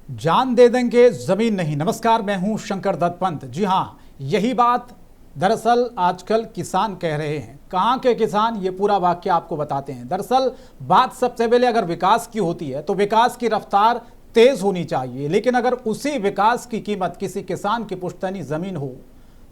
जान दे देंगे जमीन नहीं। नमस्कार, मैं हूं शंकर दत्त पंत। जी हां, यही बात दरअसल आजकल किसान कह रहे हैं। कहां के किसान, ये पूरा वाक्य आपको बताते हैं। दरअसल बात सबसे पहले अगर विकास की होती है तो विकास की रफ्तार तेज होनी चाहिए, लेकिन अगर उसी विकास की कीमत किसी किसान की पुश्तैनी जमीन हो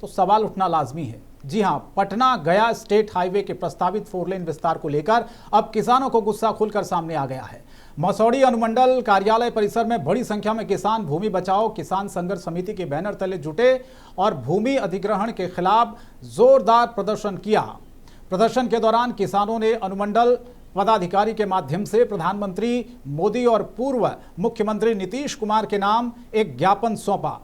तो सवाल उठना लाजमी है। जी हां, पटना गया स्टेट हाईवे के प्रस्तावित 4 लेन विस्तार को लेकर अब किसानों को गुस्सा खुलकर सामने आ गया है। मसौड़ी अनुमंडल कार्यालय परिसर में बड़ी संख्या में किसान भूमि बचाओ किसान संघर्ष समिति के बैनर तले जुटे और भूमि अधिग्रहण के खिलाफ जोरदार प्रदर्शन किया। प्रदर्शन के दौरान किसानों ने अनुमंडल पदाधिकारी के माध्यम से प्रधानमंत्री मोदी और पूर्व मुख्यमंत्री नीतीश कुमार के नाम एक ज्ञापन सौंपा।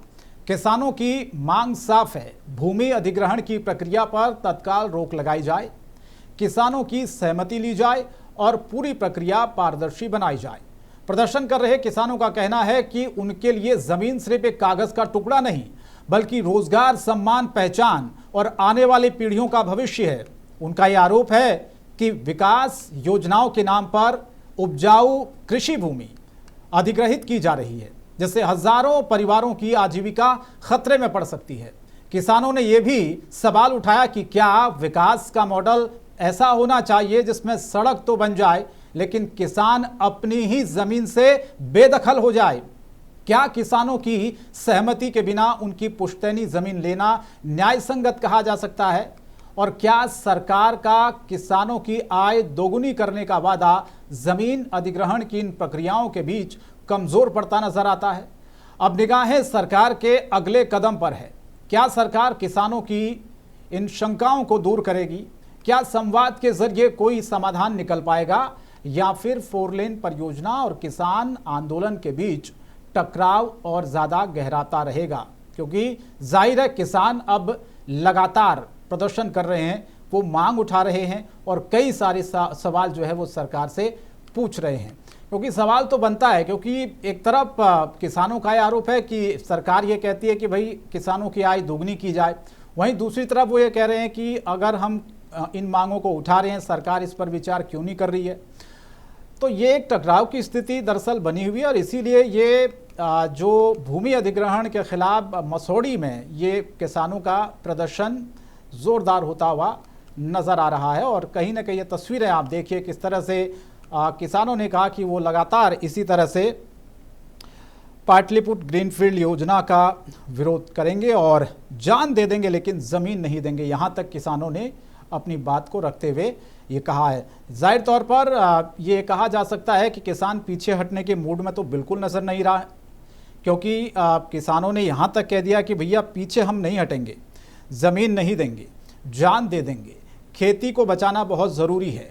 किसानों की मांग साफ है, भूमि अधिग्रहण की प्रक्रिया पर तत्काल रोक लगाई जाए, किसानों की सहमति ली जाए और पूरी प्रक्रिया पारदर्शी बनाई जाए। प्रदर्शन कर रहे किसानों का कहना है कि उनके लिए जमीन सिर्फ एक कागज का टुकड़ा नहीं, बल्कि रोजगार, सम्मान, पहचान और आने वाली पीढ़ियों का भविष्य है। उनका यह आरोप है कि विकास योजनाओं के नाम पर उपजाऊ कृषि भूमि अधिग्रहित की जा रही है, जिससे हजारों परिवारों की आजीविका खतरे में पड़ सकती है। किसानों ने यह भी सवाल उठाया कि क्या विकास का मॉडल ऐसा होना चाहिए जिसमें सड़क तो बन जाए लेकिन किसान अपनी ही जमीन से बेदखल हो जाए। क्या किसानों की सहमति के बिना उनकी पुश्तैनी जमीन लेना न्याय संगत कहा जा सकता है? और क्या सरकार का किसानों की आय दोगुनी करने का वादा जमीन अधिग्रहण की इन प्रक्रियाओं के बीच कमजोर पड़ता नजर आता है? अब निगाहें सरकार के अगले कदम पर है। क्या सरकार किसानों की इन शंकाओं को दूर करेगी? क्या संवाद के जरिए कोई समाधान निकल पाएगा, या फिर 4 लेन परियोजना और किसान आंदोलन के बीच टकराव और ज्यादा गहराता रहेगा? क्योंकि जाहिर है किसान अब लगातार प्रदर्शन कर रहे हैं, वो मांग उठा रहे हैं और कई सारे सवाल जो है वो सरकार से पूछ रहे हैं। क्योंकि सवाल तो बनता है, क्योंकि एक तरफ किसानों का आरोप है कि सरकार ये कहती है कि भाई किसानों की आय दोगुनी की जाए, वहीं दूसरी तरफ वो ये कह रहे हैं कि अगर हम इन मांगों को उठा रहे हैं, सरकार इस पर विचार क्यों नहीं कर रही है। तो ये एक टकराव की स्थिति दरअसल बनी हुई है और इसीलिए ये जो भूमि अधिग्रहण के खिलाफ मसौड़ी में ये किसानों का प्रदर्शन जोरदार होता हुआ नजर आ रहा है। और कहीं ना कहीं ये तस्वीरें आप देखिए किस तरह से किसानों ने कहा कि वो लगातार इसी तरह से पाटलिपुत्र ग्रीनफील्ड योजना का विरोध करेंगे और जान दे देंगे लेकिन जमीन नहीं देंगे। यहाँ तक किसानों ने अपनी बात को रखते हुए ये कहा है। जाहिर तौर पर ये कहा जा सकता है कि किसान पीछे हटने के मूड में तो बिल्कुल नजर नहीं रहा है, क्योंकि किसानों ने यहाँ तक कह दिया कि भैया पीछे हम नहीं हटेंगे, ज़मीन नहीं देंगे, जान दे देंगे, खेती को बचाना बहुत ज़रूरी है।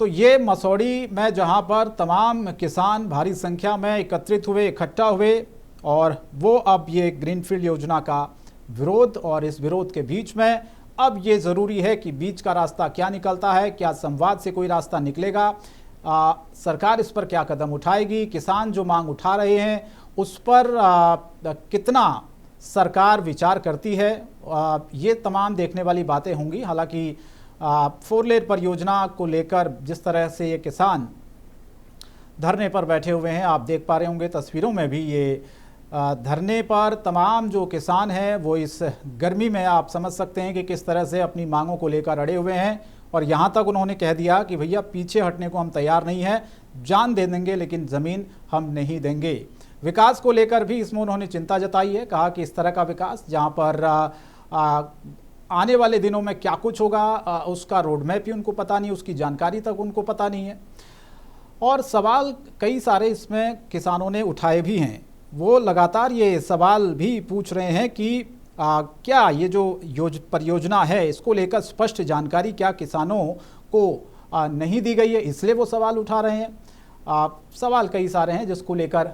तो ये मसौड़ी में जहाँ पर तमाम किसान भारी संख्या में एकत्रित हुए, इकट्ठा हुए, और वो अब ये ग्रीनफील्ड योजना का विरोध, और इस विरोध के बीच में अब ये ज़रूरी है कि बीच का रास्ता क्या निकलता है, क्या संवाद से कोई रास्ता निकलेगा, सरकार इस पर क्या कदम उठाएगी, किसान जो मांग उठा रहे हैं उस पर कितना सरकार विचार करती है, ये तमाम देखने वाली बातें होंगी। हालांकि 4 लेन परियोजना को लेकर जिस तरह से ये किसान धरने पर बैठे हुए हैं, आप देख पा रहे होंगे तस्वीरों में भी, ये धरने पर तमाम जो किसान हैं वो इस गर्मी में आप समझ सकते हैं कि किस तरह से अपनी मांगों को लेकर अड़े हुए हैं। और यहाँ तक उन्होंने कह दिया कि भैया पीछे हटने को हम तैयार नहीं हैं, जान दे देंगे लेकिन ज़मीन हम नहीं देंगे। विकास को लेकर भी इसमें उन्होंने चिंता जताई है, कहा कि इस तरह का विकास जहाँ पर आने वाले दिनों में क्या कुछ होगा उसका रोड मैप ही उनको पता नहीं, उसकी जानकारी तक उनको पता नहीं है। और सवाल कई सारे इसमें किसानों ने उठाए भी हैं। वो लगातार ये सवाल भी पूछ रहे हैं कि क्या ये जो परियोजना है इसको लेकर स्पष्ट जानकारी क्या किसानों को नहीं दी गई है, इसलिए वो सवाल उठा रहे हैं। सवाल कई सारे हैं जिसको लेकर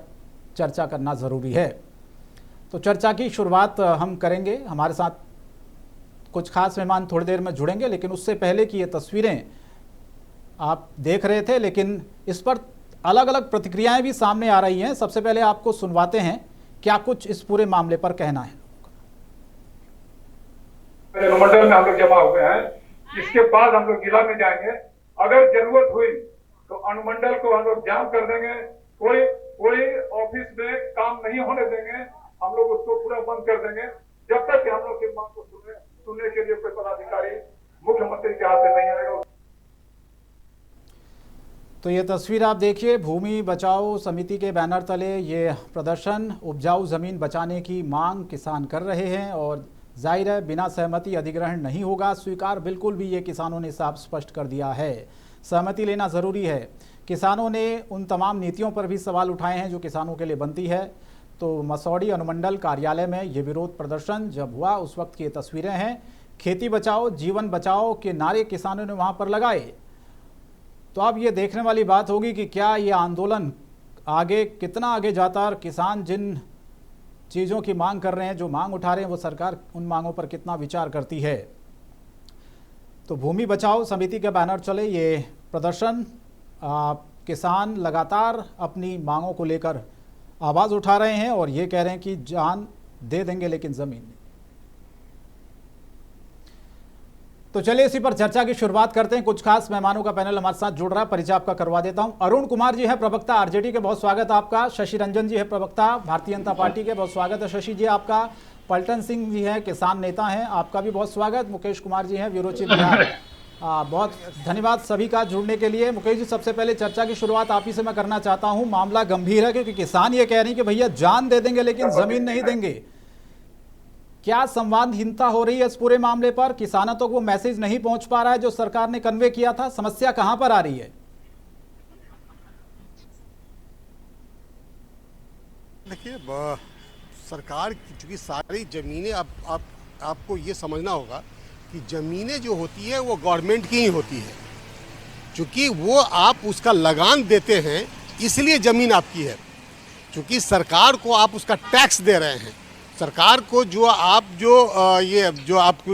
चर्चा करना ज़रूरी है। तो चर्चा की शुरुआत हम करेंगे, हमारे साथ कुछ खास मेहमान थोड़ी देर में जुड़ेंगे, लेकिन उससे पहले की ये तस्वीरें आप देख रहे थे, लेकिन इस पर अलग अलग प्रतिक्रियाएं भी सामने आ रही हैं। सबसे पहले आपको सुनवाते हैं क्या कुछ इस पूरे मामले पर कहना है। अनुमंडल में हम लोग जमा हुए हैं, इसके बाद हम लोग जिला में जाएंगे। अगर जरूरत हुई तो अनुमंडल को हम लोग जाम कर देंगे। कोई ऑफिस में काम नहीं होने देंगे, हम लोग उसको पूरा बंद कर देंगे जब तक कि हम लोग की मांग को सुनने के लिए कोई पदाधिकारी मुख्यमंत्री के हाथ से नहीं आएगा। तो ये तस्वीर आप देखिए, भूमि बचाओ समिति के बैनर तले ये प्रदर्शन, उपजाऊ जमीन बचाने की मांग किसान कर रहे हैं और जाहिर है बिना सहमति अधिग्रहण नहीं होगा स्वीकार, बिल्कुल भी ये किसानों ने साफ स्पष्ट कर दिया है। सहमति लेना ज़रूरी है। किसानों ने उन तमाम नीतियों पर भी सवाल उठाए हैं जो किसानों के लिए बनती है। तो मसौड़ी अनुमंडल कार्यालय में ये विरोध प्रदर्शन जब हुआ उस वक्त की ये तस्वीरें हैं। खेती बचाओ जीवन बचाओ के नारे किसानों ने वहाँ पर लगाए। तो अब ये देखने वाली बात होगी कि क्या ये आंदोलन आगे कितना आगे जाता है और किसान जिन चीज़ों की मांग कर रहे हैं, जो मांग उठा रहे हैं, वो सरकार उन मांगों पर कितना विचार करती है। तो भूमि बचाओ समिति के बैनर चले ये प्रदर्शन, किसान लगातार अपनी मांगों को लेकर आवाज़ उठा रहे हैं और ये कह रहे हैं कि जान दे देंगे लेकिन ज़मीन नहीं। तो चलिए इसी पर चर्चा की शुरुआत करते हैं। कुछ खास मेहमानों का पैनल हमारे साथ जुड़ रहा है, परिचय आपका करवा देता हूं। अरुण कुमार जी है प्रवक्ता आरजेडी के, बहुत स्वागत आपका। शशि रंजन जी है प्रवक्ता भारतीय जनता पार्टी के, बहुत स्वागत है शशि जी आपका। पलटन सिंह जी है किसान नेता हैं, आपका भी बहुत स्वागत। मुकेश कुमार जी हैं ब्यूरो चीफ बिहार। बहुत धन्यवाद सभी का जुड़ने के लिए। मुकेश जी, सबसे पहले चर्चा की शुरुआत आप ही से मैं करना चाहता हूँ। मामला गंभीर है क्योंकि किसान ये कह रही है कि भैया जान दे देंगे लेकिन जमीन नहीं देंगे। क्या संवादहीनता हो रही है इस पूरे मामले पर? किसानों तक वो मैसेज नहीं पहुंच पा रहा है जो सरकार ने कन्वे किया था? समस्या कहां पर आ रही है? देखिए, सरकार की चूंकि सारी जमीनें आपको ये समझना होगा कि जमीनें जो होती है वो गवर्नमेंट की ही होती है। चूंकि वो आप उसका लगान देते हैं इसलिए जमीन आपकी है। चूंकि सरकार को आप उसका टैक्स दे रहे हैं, सरकार को जो आपको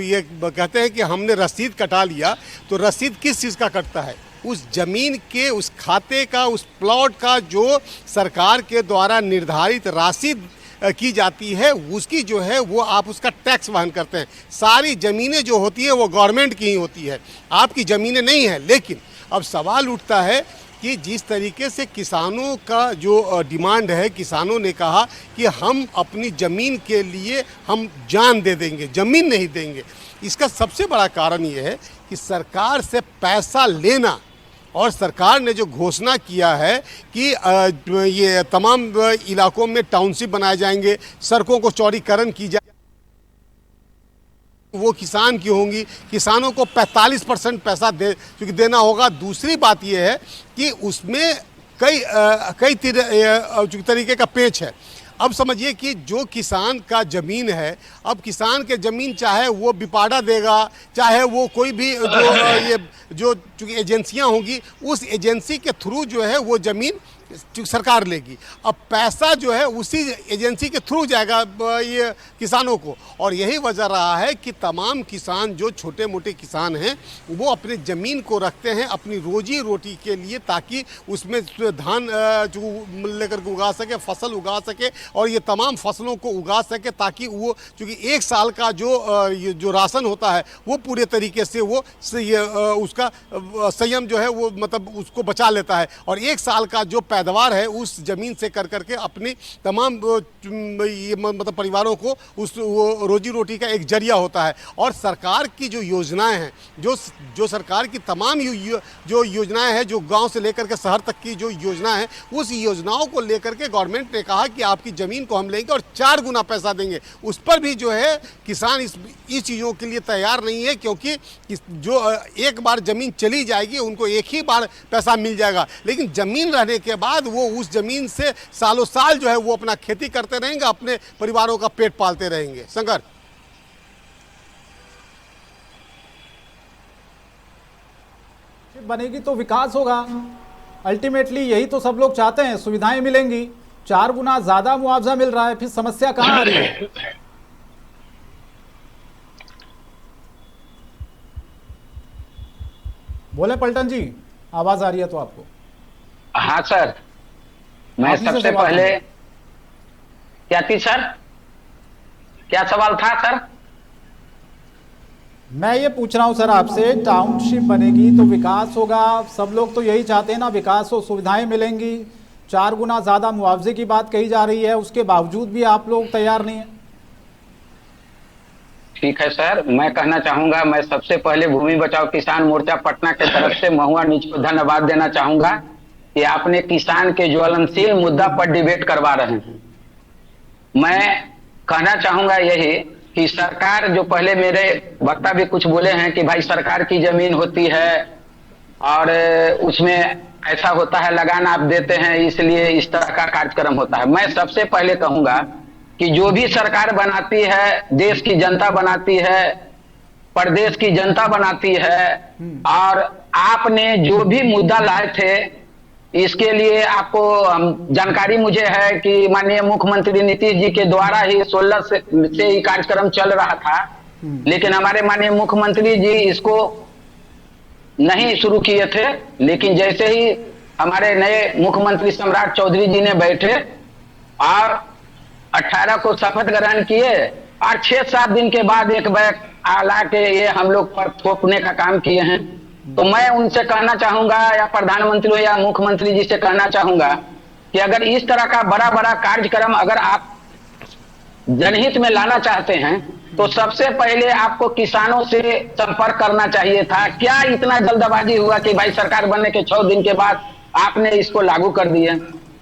ये कहते हैं कि हमने रसीद कटा लिया, तो रसीद किस चीज़ का कटता है? उस जमीन के, उस खाते का, उस प्लॉट का जो सरकार के द्वारा निर्धारित राशि की जाती है उसकी जो है वो आप उसका टैक्स वहन करते हैं। सारी ज़मीनें जो होती है वो गवर्नमेंट की ही होती है, आपकी ज़मीनें नहीं है। लेकिन अब सवाल उठता है कि जिस तरीके से किसानों का जो डिमांड है, किसानों ने कहा कि हम अपनी ज़मीन के लिए हम जान दे देंगे, ज़मीन नहीं देंगे। इसका सबसे बड़ा कारण ये है कि सरकार से पैसा लेना, और सरकार ने जो घोषणा किया है कि ये तमाम इलाकों में टाउनशिप बनाए जाएंगे, सड़कों को चौड़ीकरण की जाए, वो किसान की होंगी। किसानों को 45% पैसा क्योंकि देना होगा। दूसरी बात यह है कि उसमें कई तरीके का पेच है। अब समझिए कि जो किसान का ज़मीन है, अब किसान के ज़मीन चाहे वो बिपाडा देगा, चाहे वो कोई भी जो चूँकि एजेंसियां होंगी, उस एजेंसी के थ्रू जो है वो ज़मीन सरकार लेगी। अब पैसा जो है उसी एजेंसी के थ्रू जाएगा ये किसानों को। और यही वजह रहा है कि तमाम किसान जो छोटे मोटे किसान हैं वो अपने ज़मीन को रखते हैं अपनी रोजी रोटी के लिए, ताकि उसमें धान लेकर के उगा सके, फसल उगा सके और ये तमाम फसलों को उगा सके, ताकि वो चूँकि एक साल का जो राशन होता है वो पूरे तरीके से वो उसका संयम जो है वो मतलब उसको बचा लेता है। और एक साल का जो पैदावार है उस ज़मीन से कर करके अपने तमाम ये मतलब परिवारों को वो रोजी रोटी का एक जरिया होता है। और सरकार की जो योजनाएं हैं, जो सरकार की तमाम जो योजनाएं हैं, जो गांव से लेकर के शहर तक की जो योजना है, उस योजनाओं को लेकर के गवर्नमेंट ने कहा कि आपकी ज़मीन को हम लेंगे और 4 गुना पैसा देंगे। उस पर भी जो है किसान इस चीज़ों के लिए तैयार नहीं है, क्योंकि जो एक बार ज़मीन चली जाएगी उनको एक ही बार पैसा मिल जाएगा, लेकिन ज़मीन रहने के बाद वो उस ज़मीन से सालों साल जो है वो अपना खेती करते रहेंगे, अपने परिवारों का पेट पालते रहेंगे। शंकर, बनेगी तो विकास होगा। अल्टीमेटली यही तो सब लोग चाहते हैं, सुविधाएं मिलेंगी। 4 गुना ज्यादा मुआवजा मिल रहा है, फिर समस्या कहां आ रही है? बोले पलटन जी, आवाज आ रही है तो आपको? हाँ सर, मैं सबसे पहले क्या थी सर, क्या सवाल था सर? मैं ये पूछ रहा हूँ सर आपसे, टाउनशिप बनेगी तो विकास होगा, सब लोग तो यही चाहते हैं ना, विकास हो, सुविधाएं मिलेंगी, 4 गुना ज्यादा मुआवजे की बात कही जा रही है, उसके बावजूद भी आप लोग तैयार नहीं है। ठीक है सर, मैं कहना चाहूंगा, मैं सबसे पहले भूमि बचाओ किसान मोर्चा पटना के तरफ से महुआ नीच को धन्यवाद देना चाहूंगा कि आपने किसान के ज्वलनशील मुद्दा पर डिबेट करवा रहे हैं। मैं कहना चाहूंगा यही कि सरकार, जो पहले मेरे वक्ता भी कुछ बोले हैं कि भाई सरकार की जमीन होती है और उसमें ऐसा होता है, लगान आप देते हैं इसलिए इस तरह का कार्यक्रम होता है। मैं सबसे पहले कहूंगा कि जो भी सरकार बनाती है, देश की जनता बनाती है, प्रदेश की जनता बनाती है, और आपने जो भी मुद्दा लाए थे इसके लिए आपको जानकारी मुझे है कि माननीय मुख्यमंत्री नीतीश जी के द्वारा ही 16 से ये कार्यक्रम चल रहा था, लेकिन हमारे माननीय मुख्यमंत्री जी इसको नहीं शुरू किए थे। लेकिन जैसे ही हमारे नए मुख्यमंत्री सम्राट चौधरी जी ने बैठे और 18 को शपथ ग्रहण किए और 6-7 दिन के बाद एक बैग ला के ये हम लोग पर थोपने का काम किए हैं। तो मैं उनसे कहना चाहूंगा, या प्रधानमंत्री या मुख्यमंत्री जी से कहना चाहूंगा कि अगर इस तरह का बड़ा बड़ा कार्यक्रम अगर आप जनहित में लाना चाहते हैं तो सबसे पहले आपको किसानों से संपर्क करना चाहिए था। क्या इतना जल्दबाजी हुआ कि भाई सरकार बनने के 6 दिन के बाद आपने इसको लागू कर दिया?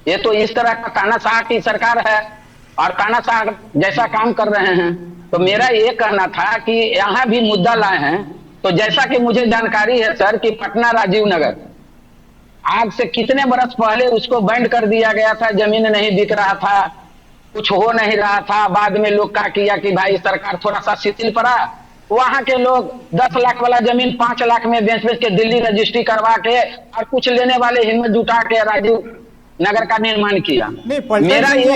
ये तो इस तरह का तानाशाह की सरकार है और तानाशाह जैसा काम कर रहे हैं। तो मेरा ये कहना था कि यहाँ भी मुद्दा लाए हैं। तो जैसा कि मुझे जानकारी है सर कि पटना राजीव नगर आज से कितने बरस पहले उसको बैंड कर दिया गया था, जमीन नहीं बिक रहा था, कुछ हो नहीं रहा था। बाद में लोग क्या किया कि भाई सरकार थोड़ा सा शिथिल पड़ा, वहां के लोग 10 लाख वाला जमीन 5 लाख में बेच बेच के दिल्ली रजिस्ट्री करवा के और कुछ लेने वाले हिम्मत जुटा के राजीव नगर का निर्माण किया। नहीं पलटन सिंह जी,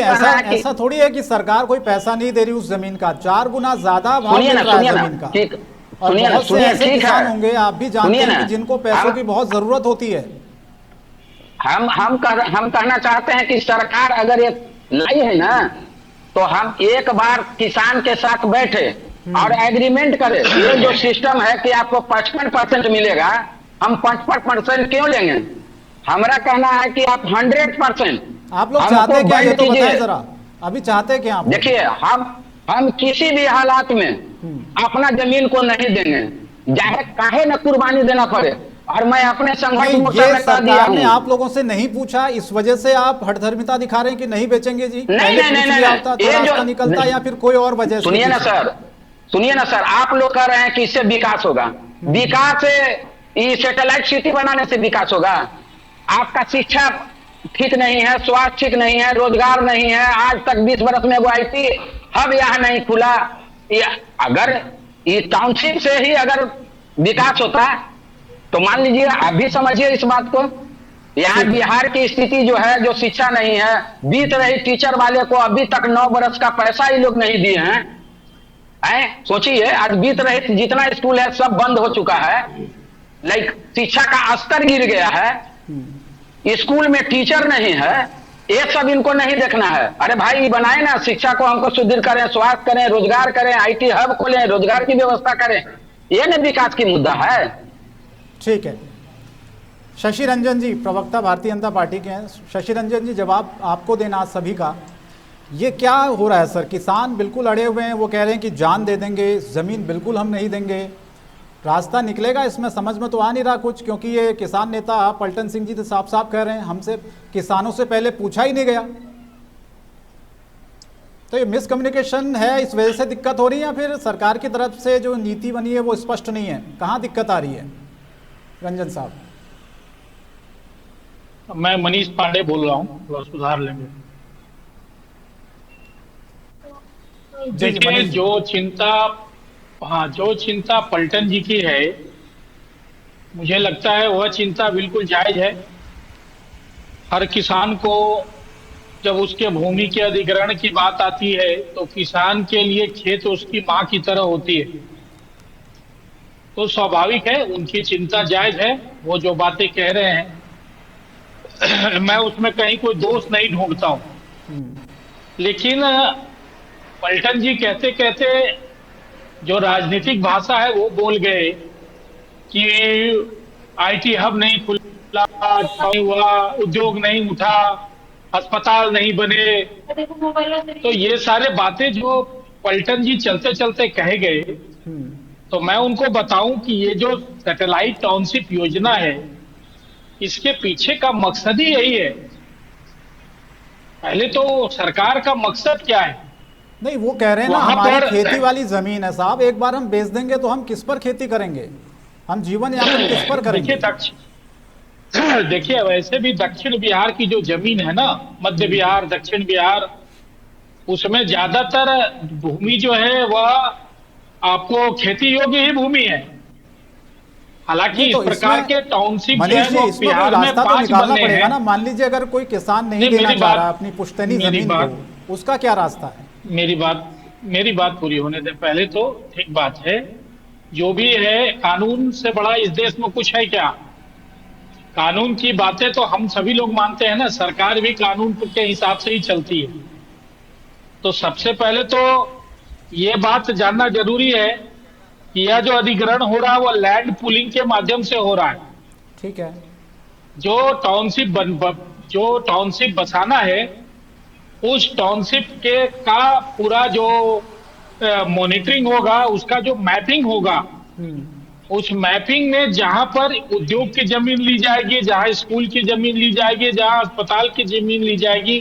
ऐसा थोड़ी है कि सरकार कोई पैसा नहीं दे रही उस जमीन का, 4 गुना ज्यादा भाव मिल रहा है जमीन का। ठीक, और बहुत से ऐसे किसान होंगे, आप भी जानते हैं, कि जिनको पैसों की बहुत जरूरत होती है। हम कहना चाहते हैं कि सरकार अगर ये लाई है ना, तो हम एक बार किसान के साथ बैठे और एग्रीमेंट करें। ये जो सिस्टम है कि आपको 55% मिलेगा, हम 55% क्यों लेंगे? हमारा कहना है कि आप 100% आप लोग चाहते क्या, ये तो बताएं जरा, अभी चाहते क्या आप? देखिए, हम किसी भी हालात में अपना जमीन को नहीं देंगे, चाहे काहे न कुर्बानी देना पड़े। और मैं अपने संघर्ष मोर्चा में कह दिया हूं। आप लोगों से नहीं पूछा, इस वजह से आप हठधर्मिता दिखा रहे हैं कि नहीं बेचेंगे जी? नहीं, ये जो निकलता या फिर कोई और वजह? सुनिए ना सर, आप लोग कह रहे हैं कि इससे विकास होगा। विकास ये सैटेलाइट सिटी बनाने से विकास होगा? आपका शिक्षा ठीक नहीं है, स्वास्थ्य ठीक नहीं है, रोजगार नहीं है, आज तक 20 बरस में वो IT हब यहाँ नहीं खुला। अगर ये टाउनशिप से ही अगर विकास होता है तो मान लीजिए, अभी समझिए इस बात को, यहाँ बिहार की स्थिति जो है, जो शिक्षा नहीं है, बीत रही टीचर वाले को अभी तक 9 बरस का पैसा ही लोग नहीं दिए हैं। सोचिए, आज बीत रही जितना स्कूल है सब बंद हो चुका है। लाइक शिक्षा का स्तर गिर गया है, स्कूल में टीचर नहीं है, ये सब इनको नहीं देखना है। अरे भाई बनाए ना, शिक्षा को हमको सुदृढ़ करें, स्वास्थ्य करें, रोजगार करें, IT हब खोलें, रोजगार की व्यवस्था करें, ये ना विकास की मुद्दा है। ठीक है, शशि रंजन जी प्रवक्ता भारतीय जनता पार्टी के हैं। शशि रंजन जी, जवाब आपको देना सभी का, ये क्या हो रहा है सर? किसान बिल्कुल अड़े हुए हैं, वो कह रहे हैं कि जान दे देंगे, ज़मीन बिल्कुल हम नहीं देंगे। रास्ता निकलेगा इसमें? समझ में तो आ नहीं रहा कुछ, क्योंकि ये किसान नेता पलटन सिंह जी तो साफ साफ कह रहे हैं हमसे किसानों से पहले पूछा ही नहीं गया। तो ये मिसकम्युनिकेशन है, इस वजह से दिक्कत हो रही है, या फिर सरकार की तरफ से जो नीति बनी है वो स्पष्ट नहीं है? कहाँ दिक्कत आ रही है रंजन साहब? मैं मनीष पांडे बोल रहा हूँ, थोड़ा सुधार लेंगे। देखिए, जो चिंता पलटन जी की है, मुझे लगता है वह चिंता बिल्कुल जायज है। हर किसान को जब उसके भूमि के अधिग्रहण की बात आती है तो किसान के लिए खेत उसकी माँ की तरह होती है, तो स्वाभाविक है उनकी चिंता जायज है। वो जो बातें कह रहे हैं मैं उसमें कहीं कोई दोष नहीं ढूंढता हूं, लेकिन पलटन जी कहते कहते जो राजनीतिक भाषा है वो बोल गए कि IT हब नहीं खुला, नहीं हुआ, उद्योग नहीं उठा, अस्पताल नहीं बने। तो ये सारे बातें जो पलटन जी चलते चलते कहे गए, तो मैं उनको बताऊं कि ये जो सैटेलाइट टाउनशिप योजना है, इसके पीछे का मकसद ही यही है। पहले तो सरकार का मकसद क्या है? नहीं, वो कह रहे हैं ना वहां हमारी पर खेती वाली जमीन है साहब, एक बार हम बेच देंगे तो हम किस पर खेती करेंगे, हम जीवन यापन किस पर करेंगे? देखिए वैसे भी दक्षिण बिहार की जो जमीन है ना, मध्य बिहार, दक्षिण बिहार, उसमें ज्यादातर भूमि जो है वह आपको खेती योग्य ही भूमि है। हालांकि नहीं, इस तो प्रकार इसमें के टाउनशिप जो मनीष है जी, वो इसमें कोई बिहार में रास्ता तो 5 निकालना बने पड़ेगा हैं। ना। मान लीजिए अगर कोई किसान नहीं नहीं, देना मेरी चाह बात- रहा अपनी पुश्तैनी मेरी जमीन बात- को, उसका क्या रास्ता है? मेरी बात पूरी होने दें पहले। तो ठीक बात है, जो भी है कानून से बड़ा इस देश में कुछ है क्या? कानून की बातें तो हम सभी लोग मानते हैं ना, सरकार भी कानून के हिसाब से ही चलती है। तो सबसे पहले तो ये बात जानना जरूरी है कि यह जो अधिग्रहण हो रहा है वो लैंड पूलिंग के माध्यम से हो रहा है। ठीक है, जो टाउनशिप बसाना है, उस टाउनशिप के का पूरा जो मॉनिटरिंग होगा, उसका जो मैपिंग होगा, उस मैपिंग में जहां पर उद्योग की जमीन ली जाएगी, जहां स्कूल की जमीन ली जाएगी, जहां अस्पताल की जमीन ली जाएगी,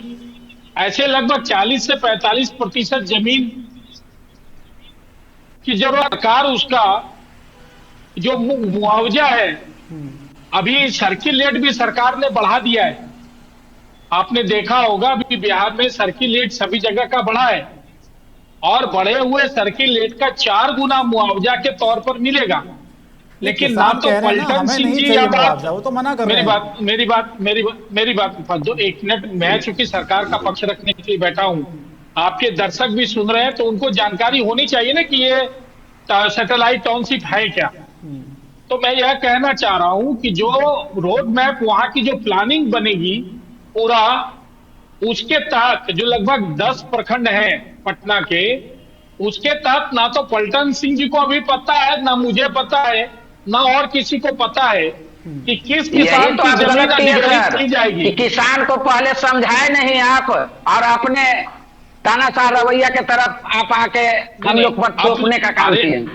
ऐसे लगभग 40 से 45% जमीन की जरूरत। सरकार उसका जो मुआवजा है, अभी सर्किल रेट भी सरकार ने बढ़ा दिया है। आपने देखा होगा अभी बिहार में सर्किल रेट सभी जगह का बढ़ा है, और बढ़े हुए सर्किल रेट का 4 गुना मुआवजा के तौर पर मिलेगा। लेकिन ना किसान तो कह रहे हैं ना, पलटन हमें सिंह नहीं जी चाहिए या बात, मुआवजा, वो तो मना कर रहे हैं। मेरी बात दो एक मिनट। मैं चूंकि सरकार का पक्ष रखने के लिए बैठा हूं, आपके दर्शक भी सुन रहे हैं, तो उनको जानकारी होनी चाहिए ना कि ये सैटेलाइट टाउनशिप है क्या। तो मैं यह कहना चाह रहा हूं कि जो रोड मैप, वहां की जो प्लानिंग बनेगी पूरा, उसके तहत जो लगभग 10 प्रखंड है पटना के, उसके तहत ना तो पलटन सिंह जी को अभी पता है, ना मुझे पता है, ना और किसी को पता है कि किस किसान तो की आप जमीन गलत किए अधिग्रहित सर, की जाएगी। कि किसान को पहले समझाए नहीं आप, और अपने तानाशाह रवैया के तरफ आप आके हम लोग पर थोपने का काम किए।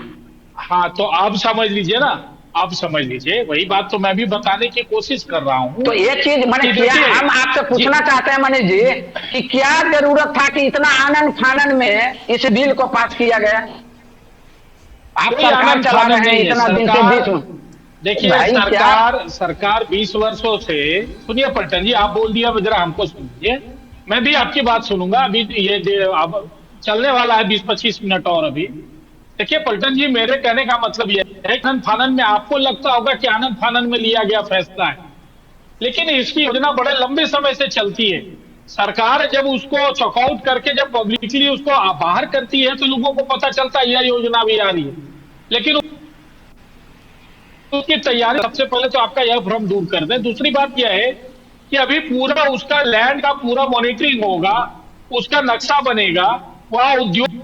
हाँ, तो आप समझ लीजिए ना, आप समझ लीजिए, वही बात तो मैं भी बताने की कोशिश कर रहा हूँ। तो एक चीज मैंने कि किया, देखिए, हम आपसे पूछना चाहते हैं मनीष जी कि क्या जरूरत था कि इतना आनन फानन में इस बिल को पास किया गया? आप कोई सरकार आनंद चला फानन रहे हैं नहीं है। इतना दिन से सरकार- बीच में। देखिए भाई सरकार 20 वर्षों से, सुनिए पलटन जी, आप बोल दिया, जरा हमको सुनिए, मैं भी आपकी बात सुनूंगा। अभी ये अब चलने वाला है 20-25 मिनट और। अभी देखिए पलटन जी, मेरे कहने का मतलब यह है कि आनंद फानन में आपको लगता होगा कि आनंद फानन में लिया गया फैसला है, लेकिन इसकी योजना बड़े लंबे समय से चलती है। सरकार जब उसको चॉकआउट करके जब पब्लिकली उसको बाहर करती है, तो लोगों को पता चलता है यह योजना भी आ रही है, लेकिन उसकी तैयारी सबसे पहले तो आपका यह भ्रम दूर कर दें। दूसरी बात यह है कि अभी पूरा उसका लैंड का पूरा मॉनिटरिंग होगा, उसका नक्शा बनेगा, वहां उद्योग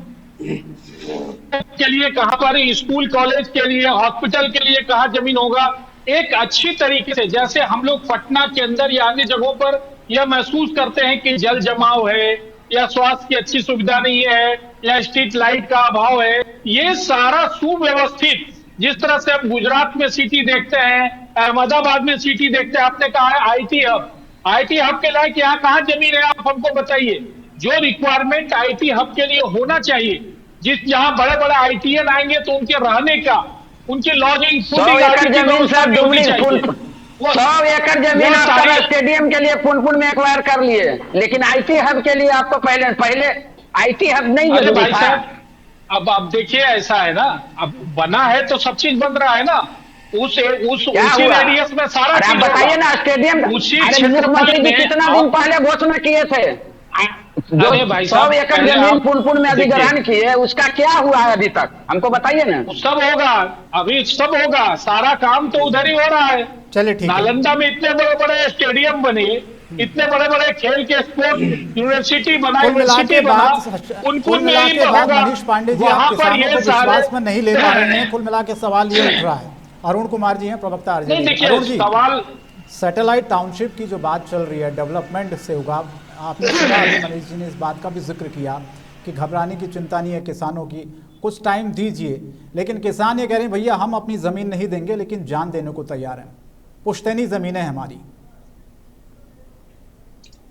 के लिए कहां पर, स्कूल कॉलेज के लिए, हॉस्पिटल के लिए कहां जमीन होगा, एक अच्छी तरीके से। जैसे हम लोग पटना के अंदर या अन्य जगहों पर यह महसूस करते हैं कि जल जमाव है, या स्वास्थ्य की अच्छी सुविधा नहीं है, या स्ट्रीट लाइट का अभाव है, ये सारा सुव्यवस्थित, जिस तरह से हम गुजरात में सिटी देखते हैं, अहमदाबाद में सिटी देखते हैं, आपने कहा है आईटी हब के लायक यहाँ कहाँ जमीन है? आप हमको बताइए। जो रिक्वायरमेंट आईटी हब के लिए होना चाहिए, जहां बड़े बड़े आईटीएन आएंगे तो उनके रहने का, उनकी लॉजिंग, 100 एकड़ जमीन सर, 100 एकड़ जमीन आप स्टेडियम के लिए पुनपुन में एक्वायर कर लिए, लेकिन आईटी हब के लिए आपको पहले आईटी हब नहीं जरूरी था। अब देखिए, ऐसा है ना, अब बना है तो सब चीज बन रहा है ना, उसी रेडियस में सारा। आप बताइए ना, स्टेडियम मुख्यमंत्री जी कितना दिन पहले घोषणा किए थे, जो 100 एकड़ जमीन पुनपुन में अधिग्रहण किए, उसका क्या हुआ है अभी तक? हमको बताइए ना। सब होगा, अभी सब होगा, सारा काम तो उधर ही हो रहा है। चलिए ठीक है। नालंदा में इतने बड़े बड़े स्टेडियम बने, इतने बड़े बड़े खेल के स्पोर्ट यूनिवर्सिटी बना, यूनिवर्सिटी बना, कुल मिला के बात मनीष पांडे जी, आप किसानों को विश्वास में नहीं ले पा रहे हैं। कुल मिला के सवाल ये उठ रहा है। अरुण कुमार जी हैं, प्रवक्ता आरजेडी। अरुण जी, सवाल सैटेलाइट टाउनशिप की जो बात चल रही है, डेवलपमेंट से होगा, आपने सुना अभी मनीष जी ने इस बात का भी जिक्र किया कि घबराने की चिंता नहीं है किसानों की, कुछ टाइम दीजिए। लेकिन किसान ये कह रहे हैं भैया हम अपनी ज़मीन नहीं देंगे लेकिन जान देने को तैयार हैं, पुश्तैनी ज़मीनें हैं हमारी।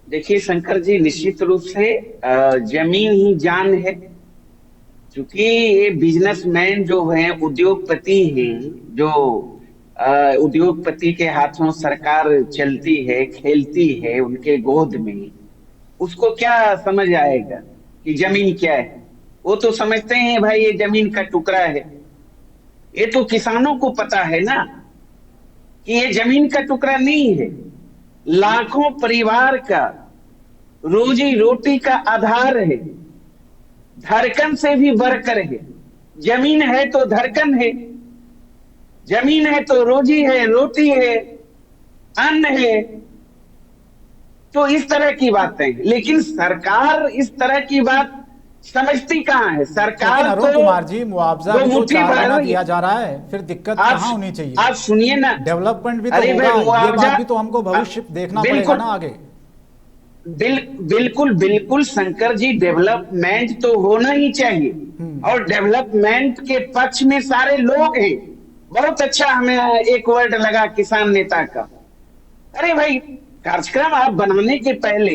देखिए शंकर जी, निश्चित रूप से जमीन ही जान है। क्योंकि ये बिजनेसमैन जो हैं, उद्योगपति हैं, जो उद्योगपति के हाथों सरकार चलती है, खेलती है उनके गोद में, उसको क्या समझ आएगा कि जमीन क्या है? वो तो समझते हैं भाई ये जमीन का टुकड़ा है। ये तो किसानों को पता है ना कि ये जमीन का टुकड़ा नहीं है, लाखों परिवार का रोजी रोटी का आधार है, धड़कन से भी बढ़कर है। जमीन है तो धड़कन है, जमीन है तो रोजी है, रोटी है, अन्न है। तो इस तरह की बातें, लेकिन सरकार इस तरह की बात समझती कहाँ है? सरकार अरुण तो कुमार जी मुआवजा भी तो 4 गुना दिया जा रहा है, फिर दिक्कत कहाँ होनी चाहिए? आप सुनिए ना, डेवलपमेंट भी तो अरे भाई, होगा, ये मुआवजा बात भी तो हमको भविष्य देखना पड़ेगा ना आगे। बिल्कुल बिल्कुल शंकर जी, डेवलपमेंट तो होना ही चाहिए और डेवलपमेंट के पक्ष में सारे लोग हैं। बहुत अच्छा हमें एक वर्ड लगा किसान नेता का। अरे भाई, कार्यक्रम आप बनाने के पहले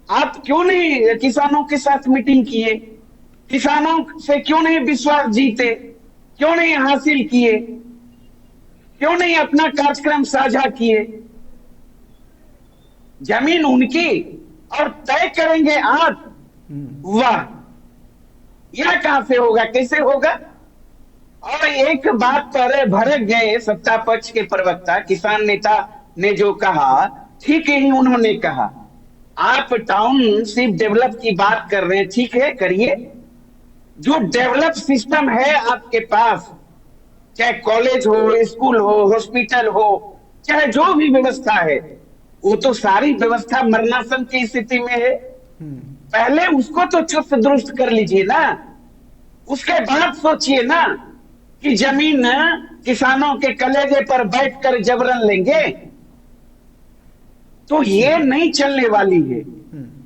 आप क्यों नहीं किसानों के साथ मीटिंग किए? किसानों से क्यों नहीं विश्वास जीते? क्यों नहीं हासिल किए? क्यों नहीं अपना कार्यक्रम साझा किए? जमीन उनकी और तय करेंगे आप। वाह, यह कहां से होगा, कैसे होगा? और एक बात पर भड़क गए सत्ता पक्ष के प्रवक्ता, किसान नेता ने जो कहा ठीक ही उन्होंने कहा। आप टाउनशिप डेवलप की बात कर रहे हैं, ठीक है, करिए। जो डेवलप सिस्टम है आपके पास, चाहे कॉलेज हो, स्कूल हो, हॉस्पिटल हो, चाहे जो भी व्यवस्था है, वो तो सारी व्यवस्था मरणासन की स्थिति में है। पहले उसको तो चुस्त दुरुस्त कर लीजिए ना, उसके बाद सोचिए ना कि जमीन किसानों के कलेजे पर बैठकर जबरन लेंगे। तो ये नहीं चलने वाली है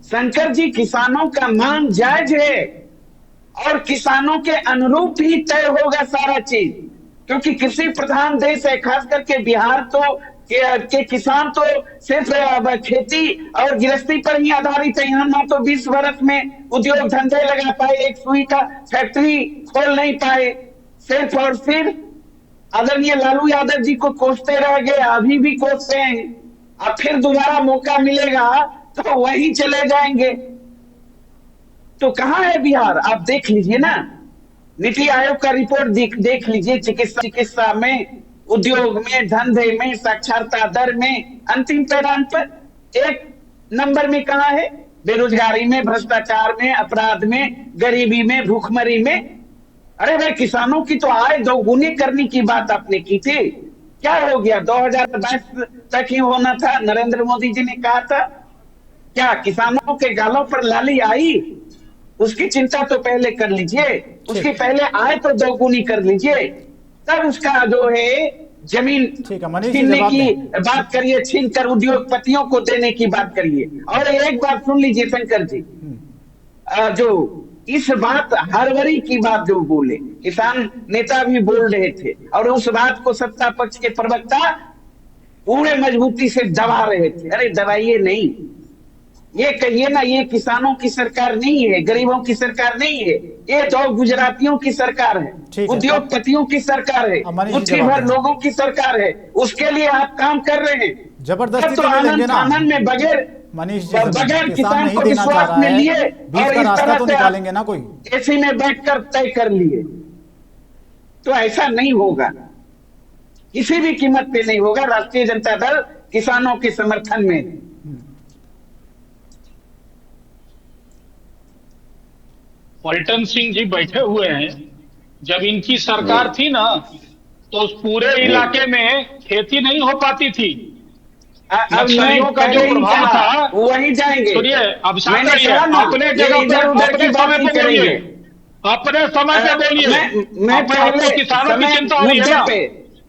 शंकर जी। किसानों का मांग जायज है और किसानों के अनुरूप ही तय होगा सारा चीज, क्योंकि कृषि प्रधान देश है। खास करके बिहार तो के किसान तो सिर्फ खेती और गृहस्थी पर ही आधारित है। यहाँ ना तो 20 वर्ष में उद्योग धंधे लगा पाए, एक सुई का फैक्ट्री खोल नहीं पाए, सिर्फ और सिर्फ आदरणीय लालू यादव जी को कोसते रह गए, अभी भी कोसते हैं। अब फिर दोबारा मौका मिलेगा तो वहीं चले जाएंगे। तो कहाँ है बिहार? आप देख लीजिए ना, नीति आयोग का रिपोर्ट देख लीजिए। चिकित्सा में, उद्योग में, धंधे में, साक्षरता दर में, अंतिम पैमाने पर 1 नंबर में कहाँ है? बेरोजगारी में, भ्रष्टाचार में, अपराध में, गरीबी में, भूखमरी में। अरे भाई, किसानों की तो आय दोगुनी करने की बात आपने की थी, क्या हो गया? 2022 तक ही होना था, नरेंद्र मोदी जी ने कहा था। क्या किसानों के गालों पर लाली आई? उसकी चिंता तो पहले कर लीजिए, उसकी पहले आय तो दोगुनी कर लीजिए, तब उसका जो है जमीन छीनने की बात करिए, छीन कर उद्योगपतियों को देने की बात करिए। और एक बात सुन लीजिए शंकर जी, जो इस बात हरवरी की बात जो बोले किसान नेता भी बोल रहे थे, और उस बात को सत्ता पक्ष के प्रवक्ता पूरे मजबूती से दबा रहे थे। अरे दबाइए नहीं, ये कहिए ना ये किसानों की सरकार नहीं है, गरीबों की सरकार नहीं है, ये तो गुजरातियों की सरकार है, उद्योगपतियों की सरकार है, मुट्ठी भर लोगों की सरकार है। उसके लिए आप काम कर रहे हैं जबरदस्ती। तो आनंद में बगैर किसान को विश्वास में लिए और इस तरह से निकालेंगे ना कोई, एसी में बैठकर तय कर लिए। तो ऐसा नहीं होगा, किसी भी कीमत पे नहीं होगा। राष्ट्रीय जनता दल किसानों के समर्थन में। पलटन सिंह जी बैठे हुए हैं। जब इनकी सरकार थी ना, तो उस पूरे इलाके में खेती नहीं हो पाती थी। नक्सलियों का जो प्रभाव था वहीं जाएंगे। सुनिए, अब अपने जगह अपने समय पे बोलिए, अपने समय पे बोलिए। मैं आपको किसानों की चिंता हो रही है ना,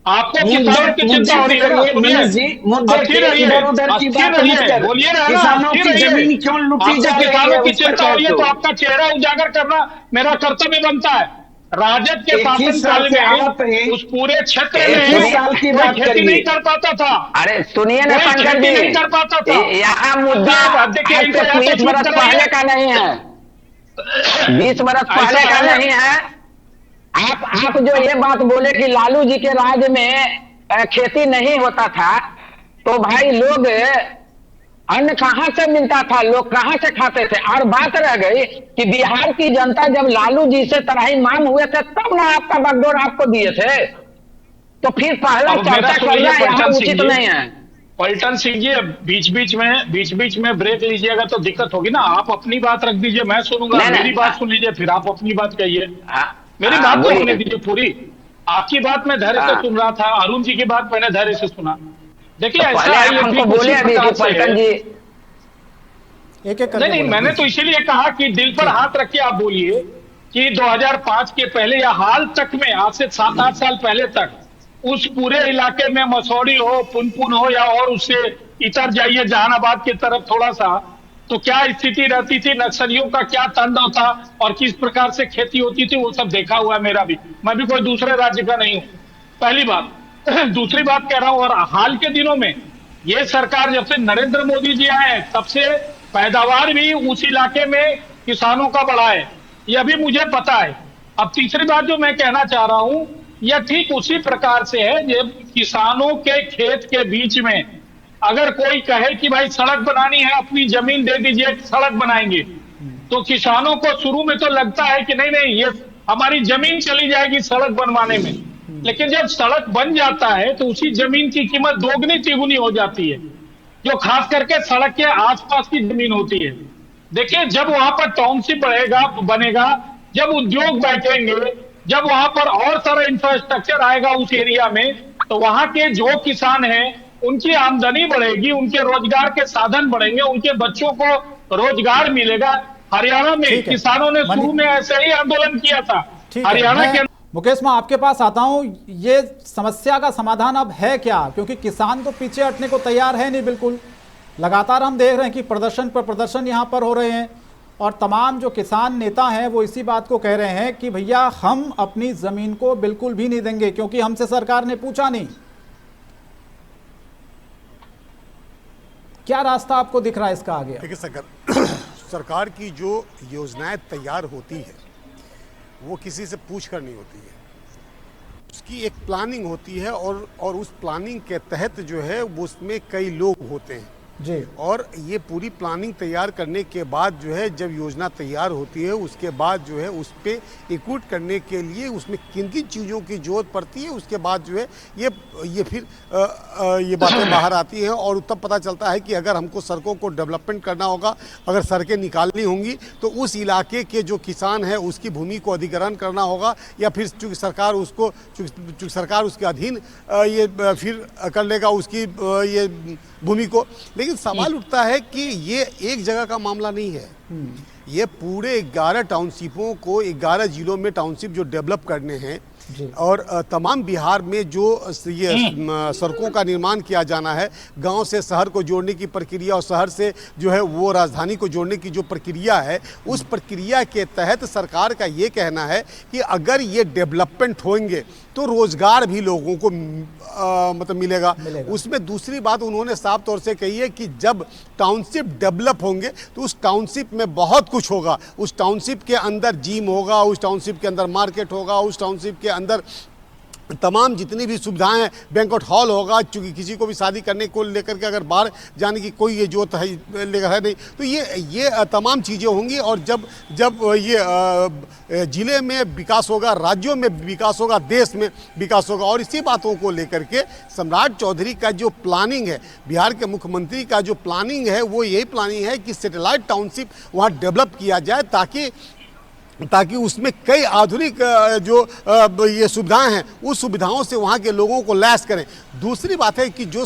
आपको किसानों की चिंता हो रही है ना? सुनिए, मुद्दे अच्छी रहिए, इधर-उधर की अच्छी बात रहिए, मत कर। बोलिए ना, किसानों अच्छी की रहिए। जमीन क्यों लूटी आपको जा रही है, किसानों की उस पर चिंता हो रही है कह तो दो। आपका चेहरा उजागर करना मेरा कर्तव्य बनता है। राजद के 21 साल शासनकाल से आप में हैं, उस पूरे क्षेत्र 21 में साल की कोई बात खेती करिए। नहीं कर पाता था। अरे सुनिए ना कोई शंकर खेती नहीं कर पाता था। जी, यहाँ मुद्दा अब देखिए, आज इनको से या तो 20 चुप बरस कराइए। पहले का नहीं है, 20 बरस पहले ऐसा का है। नहीं है। आप जो ये बात बोले कि लालू जी के राज में खेती नहीं होता था, तो भाई लोग अन्न कहाँ से मिलता था, लोग कहाँ से खाते थे। और बात रह गई कि बिहार की जनता जब लालू जी से त्राहिमाम हुए थे तब ना आपका बागडोर आपको दिए थे, तो फिर पहला अब मेरा चर्चा सुनिए करना यहाँ पलटन सिंह उचित जी, नहीं है। पलटन सिंह जी, बीच बीच में ब्रेक लीजिएगा तो दिक्कत होगी ना। आप अपनी बात रख दीजिए, मैं सुनूंगा। नहीं, मेरी नहीं, बात सुन लीजिए, फिर आप अपनी बात कहिए। हाँ, मेरी हाँ, बात तो बोलिए। होने दीजिए पूरी। आपकी बात मैं धैर्य से हाँ। सुन रहा था, अरुण जी की बात मैंने धैर्य से सुना। देखिए तो ऐसा पहले है, आप ये हमको ठीक बोले उसी अभी कि प्रकार से पलटन है। जी। एक एक करके नहीं, बोलें, मैंने प्लीज। तो इसीलिए कहा कि दिल पर हाथ रख के आप बोलिए कि 2005 के पहले या हाल तक में, आज से 7-8 साल पहले तक, उस पूरे इलाके में मसौड़ी हो, पुनपुन हो या और उससे इतर जाइए जहानाबाद की तरफ थोड़ा सा, तो क्या स्थिति रहती थी, नक्सलियों का क्या तांडव था और किस प्रकार से खेती होती थी, वो सब देखा हुआ है मेरा भी। मैं भी कोई दूसरे राज्य का नहीं हूं, पहली बात। दूसरी बात कह रहा हूं, और हाल के दिनों में ये सरकार जब से नरेंद्र मोदी जी आए तब से पैदावार भी उस इलाके में किसानों का बढ़ा है, यह भी मुझे पता है। अब तीसरी बात जो मैं कहना चाह रहा हूं, यह ठीक उसी प्रकार से है जब किसानों के खेत के बीच में अगर कोई कहे कि भाई सड़क बनानी है, अपनी जमीन दे दीजिए, सड़क बनाएंगे, तो किसानों को शुरू में तो लगता है कि नहीं नहीं, ये हमारी जमीन चली जाएगी सड़क बनवाने में। लेकिन जब सड़क बन जाता है तो उसी जमीन की कीमत दोगुनी तिगुनी हो जाती है, जो खास करके सड़क के आसपास की जमीन होती है। देखिए, जब वहां पर टाउनशिप बनेगा, जब उद्योग बैठेंगे, जब वहां पर और सारा इंफ्रास्ट्रक्चर आएगा उस एरिया में, तो वहां के जो किसान हैं उनकी आमदनी बढ़ेगी, उनके रोजगार के साधन बढ़ेंगे, उनके बच्चों को रोजगार मिलेगा। हरियाणा में ठीक है। किसानों ने शुरू में ऐसे ही आंदोलन किया था। ठीक है, हरियाणा के मुकेश, मैं आपके पास आता हूं। ये समस्या का समाधान अब है क्या? क्योंकि किसान तो पीछे हटने को तैयार है नहीं, बिल्कुल। लगातार हम देख रहे हैं कि प्रदर्शन पर प्रदर्शन यहाँ पर हो रहे हैं और तमाम जो किसान नेता हैं वो इसी बात को कह रहे हैं कि भैया हम अपनी जमीन को बिल्कुल भी नहीं देंगे क्योंकि हमसे सरकार ने पूछा नहीं। क्या रास्ता आपको दिख रहा है इसका आगे? देखिए सरकार की जो योजनाएं तैयार होती है वो किसी से पूछ कर नहीं होती है, उसकी एक प्लानिंग होती है और उस प्लानिंग के तहत जो है वो उसमें कई लोग होते हैं जी। और ये पूरी प्लानिंग तैयार करने के बाद जो है जब योजना तैयार होती है उसके बाद जो है उस पर इक्विट करने के लिए उसमें किन किन चीज़ों की जरूरत पड़ती है, उसके बाद जो है ये फिर ये बातें बाहर आती हैं और तब पता चलता है कि अगर हमको सड़कों को डेवलपमेंट करना होगा, अगर सड़कें निकालनी होंगी तो उस इलाके के जो किसान है उसकी भूमि को अधिग्रहण करना होगा, या फिर चूँकि सरकार उसको चूँकि सरकार उसके अधीन ये फिर कर लेगा उसकी ये भूमि को। लेकिन सवाल उठता है कि ये एक जगह का मामला नहीं है, ये पूरे 11 टाउनशिपों को 11 जिलों में टाउनशिप जो डेवलप करने हैं और तमाम बिहार में जो ये सड़कों का निर्माण किया जाना है, गांव से शहर को जोड़ने की प्रक्रिया और शहर से जो है वो राजधानी को जोड़ने की जो प्रक्रिया है, उस प्रक्रिया के तहत सरकार का ये कहना है कि अगर ये डेवलपमेंट होंगे तो रोजगार भी लोगों को मतलब मिलेगा। उसमें दूसरी बात उन्होंने साफ तौर से कही है कि जब टाउनशिप डेवलप होंगे तो उस टाउनशिप में बहुत कुछ होगा, उस टाउनशिप के अंदर जिम होगा, उस टाउनशिप के अंदर मार्केट होगा, उस टाउनशिप के अंदर तमाम जितनी भी सुविधाएं हैं, बैंक्वेट हॉल होगा, चूँकि किसी को भी शादी करने को लेकर के अगर बाहर जाने की कोई ये जरूरत है लेकर है नहीं, तो ये तमाम चीज़ें होंगी। और जब ये ज़िले में विकास होगा, राज्यों में विकास होगा, देश में विकास होगा। और इसी बातों को लेकर के सम्राट चौधरी का जो प्लानिंग है, बिहार के मुख्यमंत्री का जो प्लानिंग है, वो यही प्लानिंग है कि सैटेलाइट टाउनशिप वहाँ डेवलप किया जाए ताकि उसमें कई आधुनिक जो ये सुविधाएं हैं उस सुविधाओं से वहाँ के लोगों को लैस करें। दूसरी बात है कि जो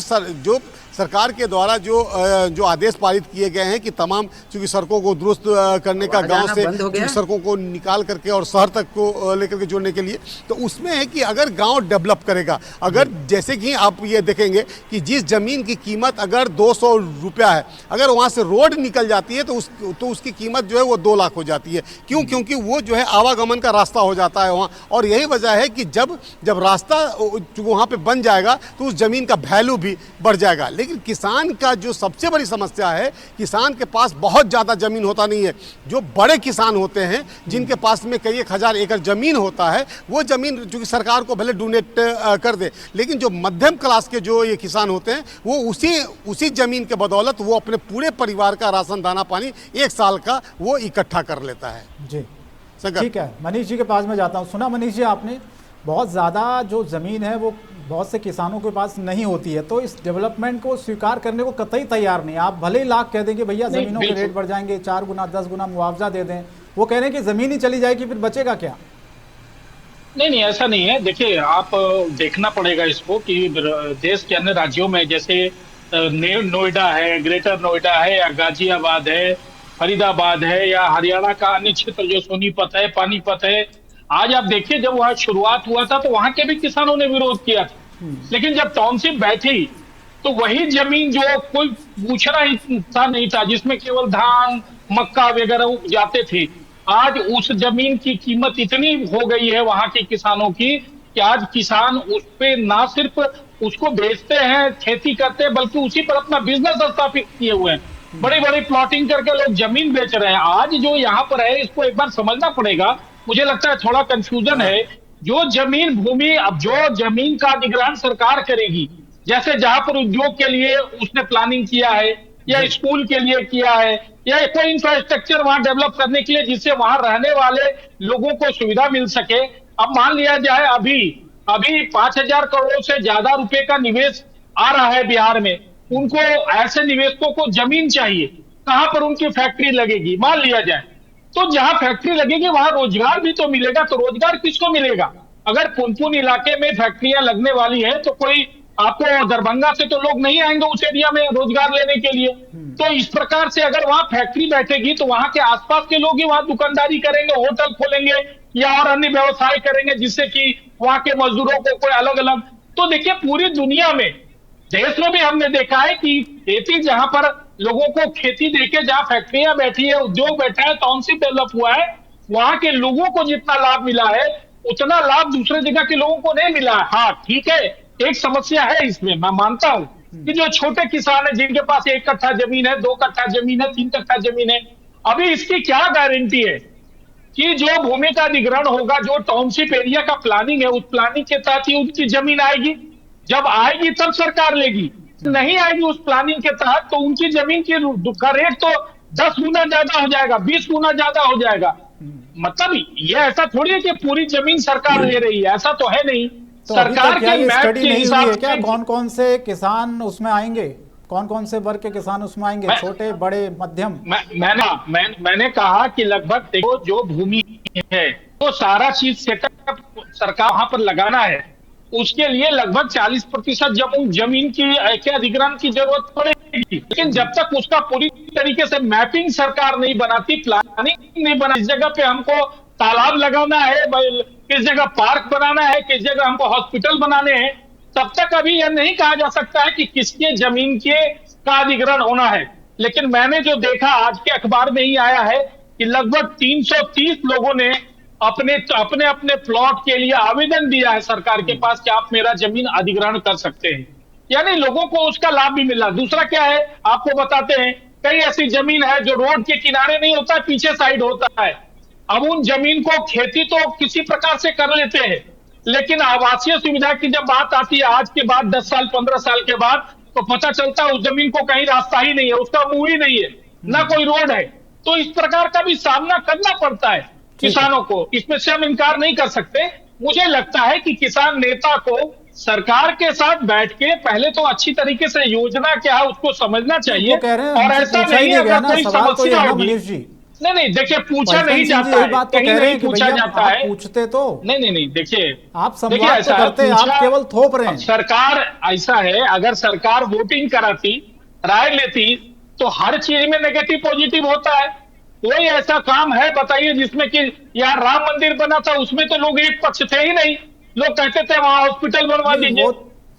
सरकार के द्वारा जो आदेश पारित किए गए हैं कि तमाम चूंकि सड़कों को दुरुस्त करने का, गांव से सड़कों को निकाल करके और शहर तक को लेकर के जोड़ने के लिए, तो उसमें है कि अगर गांव डेवलप करेगा, अगर जैसे कि आप ये देखेंगे कि जिस जमीन की कीमत अगर 200 रुपया है, अगर वहाँ से रोड निकल जाती है तो उसकी कीमत जो है वो 2 लाख हो जाती है। क्यों? क्योंकि वो जो है आवागमन का रास्ता हो जाता है वहाँ, और यही वजह है कि जब रास्ता वहाँ पे बन जाएगा तो उस जमीन का वैल्यू भी बढ़ जाएगा। लेकिन किसान का जो सबसे बड़ी समस्या है, किसान के पास बहुत ज़्यादा ज़मीन होता नहीं है। जो बड़े किसान होते हैं जिनके पास में कई 1,000 एकड़ ज़मीन होता है, वो ज़मीन जो कि सरकार को भले डोनेट कर दे, लेकिन जो मध्यम क्लास के जो ये किसान होते हैं वो उसी ज़मीन के बदौलत वो अपने पूरे परिवार का राशन दाना पानी 1 साल का वो इकट्ठा कर लेता है। जी ठीक है, मनीष जी के पास में जाता हूँ। सुना मनीष जी आपने, बहुत ज़्यादा जो ज़मीन है वो बहुत से किसानों के पास नहीं होती है, तो इस डेवलपमेंट को स्वीकार करने को कतई तैयार नहीं। आप भले ही लाख कह देंगे भैया ज़मीनों के रेट बढ़ जाएंगे, 4 गुना 10 गुना मुआवजा दे दें, वो कह रहे हैं कि ज़मीन ही चली जाएगी, फिर बचेगा क्या? नहीं, ऐसा नहीं है। देखिए, आप देखना पड़ेगा इसको कि देश के अन्य राज्यों में जैसे नोएडा है, ग्रेटर नोएडा है, या गाजियाबाद है, फरीदाबाद है, या हरियाणा का अन्य क्षेत्र जो सोनीपत है, पानीपत है, आज आप देखिए जब वहां शुरुआत हुआ था तो वहां के भी किसानों ने विरोध किया था। लेकिन जब टाउनशिप बैठी तो वही जमीन जो कोई पूछना नहीं था, जिसमें केवल धान मक्का वगैरह जाते थे, आज उस जमीन की कीमत इतनी हो गई है वहां के किसानों की कि आज किसान उस पे ना सिर्फ उसको बेचते हैं, खेती करते हैं, बल्कि उसी पर अपना बिजनेस स्थापित किए हुए हैं। बड़ी बड़ी प्लॉटिंग करके लोग जमीन बेच रहे हैं। आज जो यहाँ पर है इसको एक बार समझना पड़ेगा। मुझे लगता है थोड़ा कंफ्यूजन है। जो जमीन भूमि, अब जो जमीन का अधिग्रहण सरकार करेगी, जैसे जहां पर उद्योग के लिए उसने प्लानिंग किया है, या स्कूल के लिए किया है, या कोई इंफ्रास्ट्रक्चर वहां डेवलप करने के लिए जिससे वहां रहने वाले लोगों को सुविधा मिल सके। अब मान लिया जाए अभी 5,000 करोड़ से ज्यादा रुपए का निवेश आ रहा है बिहार में, उनको ऐसे निवेशकों को जमीन चाहिए, कहां पर उनकी फैक्ट्री लगेगी? मान लिया जाए तो जहां फैक्ट्री लगेगी वहां रोजगार भी तो मिलेगा। तो रोजगार किसको मिलेगा? अगर पुनपुन इलाके में फैक्ट्रियां लगने वाली है तो कोई आपको दरभंगा से तो लोग नहीं आएंगे उस एरिया में रोजगार लेने के लिए। तो इस प्रकार से अगर वहां फैक्ट्री बैठेगी तो वहां के आसपास के लोग ही वहां दुकानदारी करेंगे, होटल खोलेंगे या और अन्य व्यवसाय करेंगे, जिससे कि वहां के मजदूरों को कोई अलग अलग। तो देखिए, पूरी दुनिया में, देश में भी हमने देखा है कि खेती, जहां पर लोगों को खेती देके जहां फैक्ट्रियां बैठी है, उद्योग बैठा है, टाउनशिप डेवलप हुआ है, वहां के लोगों को जितना लाभ मिला है उतना लाभ दूसरे जगह के लोगों को नहीं मिला है। हाँ ठीक है, एक समस्या है इसमें, मैं मानता हूं कि जो छोटे किसान है जिनके पास 1 कट्ठा जमीन है, 2 कट्ठा जमीन है, 3 कट्ठा जमीन है, अभी इसकी क्या गारंटी है कि जो भूमि का अधिग्रहण होगा, जो टाउनशिप एरिया का प्लानिंग है, उस प्लानिंग के तहत ही उनकी जमीन आएगी? जब आएगी तब सरकार लेगी, नहीं आएगी उस प्लानिंग के तहत तो उनकी जमीन का रेट तो 10 गुना ज्यादा हो जाएगा, 20 गुना ज्यादा हो जाएगा। मतलब ये ऐसा थोड़ी है कि पूरी जमीन सरकार ले रही है, ऐसा तो है नहीं। तो सरकार के मैप के हिसाब से क्या कौन कौन से किसान उसमें आएंगे, कौन कौन से वर्ग के किसान उसमें आएंगे? छोटे, बड़े, मध्यम? मैंने कहा कि लगभग देखो, जो भूमि है तो सारा चीज सेटअप सरकार वहां पर लगाना है, उसके लिए लगभग 40% जमीन की अधिग्रहण की जरूरत पड़ेगी। लेकिन जब तक उसका पूरी तरीके से मैपिंग सरकार नहीं बनाती, प्लानिंग नहीं बना, इस जगह पे हमको तालाब लगाना है, किस जगह पार्क बनाना है, किस जगह हमको हॉस्पिटल बनाने हैं, तब तक अभी यह नहीं कहा जा सकता है कि किसके जमीन का अधिग्रहण होना है। लेकिन मैंने जो देखा आज के अखबार में ही आया है कि लगभग 330 लोगों ने अपने प्लॉट के लिए आवेदन दिया है सरकार के पास कि आप मेरा जमीन अधिग्रहण कर सकते हैं, यानी लोगों को उसका लाभ भी मिला। दूसरा क्या है, आपको बताते हैं, कई ऐसी जमीन है जो रोड के किनारे नहीं होता, पीछे साइड होता है। अब उन जमीन को खेती तो किसी प्रकार से कर लेते हैं, लेकिन आवासीय सुविधा की जब बात आती है आज के बाद 10 साल 15 साल के बाद, तो पता चलता है उस जमीन को कहीं रास्ता ही नहीं है, उसका मुंह ही नहीं है, ना कोई रोड है। तो इस प्रकार का भी सामना करना पड़ता है किसानों को, इसमें से हम इनकार नहीं कर सकते। मुझे लगता है कि किसान नेता को सरकार के साथ बैठ के पहले तो अच्छी तरीके से योजना क्या है उसको समझना चाहिए, और ऐसा नहीं अगर कोई समस्या होगी नहीं नहीं, देखिए पूछा पलटन नहीं सिंह जी जाता यही है, बात तो कहीं कह रहे नहीं हैं कि पूछा भैया जाता आप है। पूछते तो नहीं नहीं नहीं, देखिए आप देखिए संवाद तो ऐसा है, करते हैं, आप केवल थोप रहे हैं। सरकार ऐसा है, अगर सरकार वोटिंग कराती, राय लेती, तो हर चीज में नेगेटिव पॉजिटिव होता है। कोई ऐसा काम है बताइए जिसमें कि यार राम मंदिर बना था, उसमें तो लोग एक पक्ष थे ही नहीं, लोग कहते थे वहां हॉस्पिटल बनवा नहीं, दीजिए।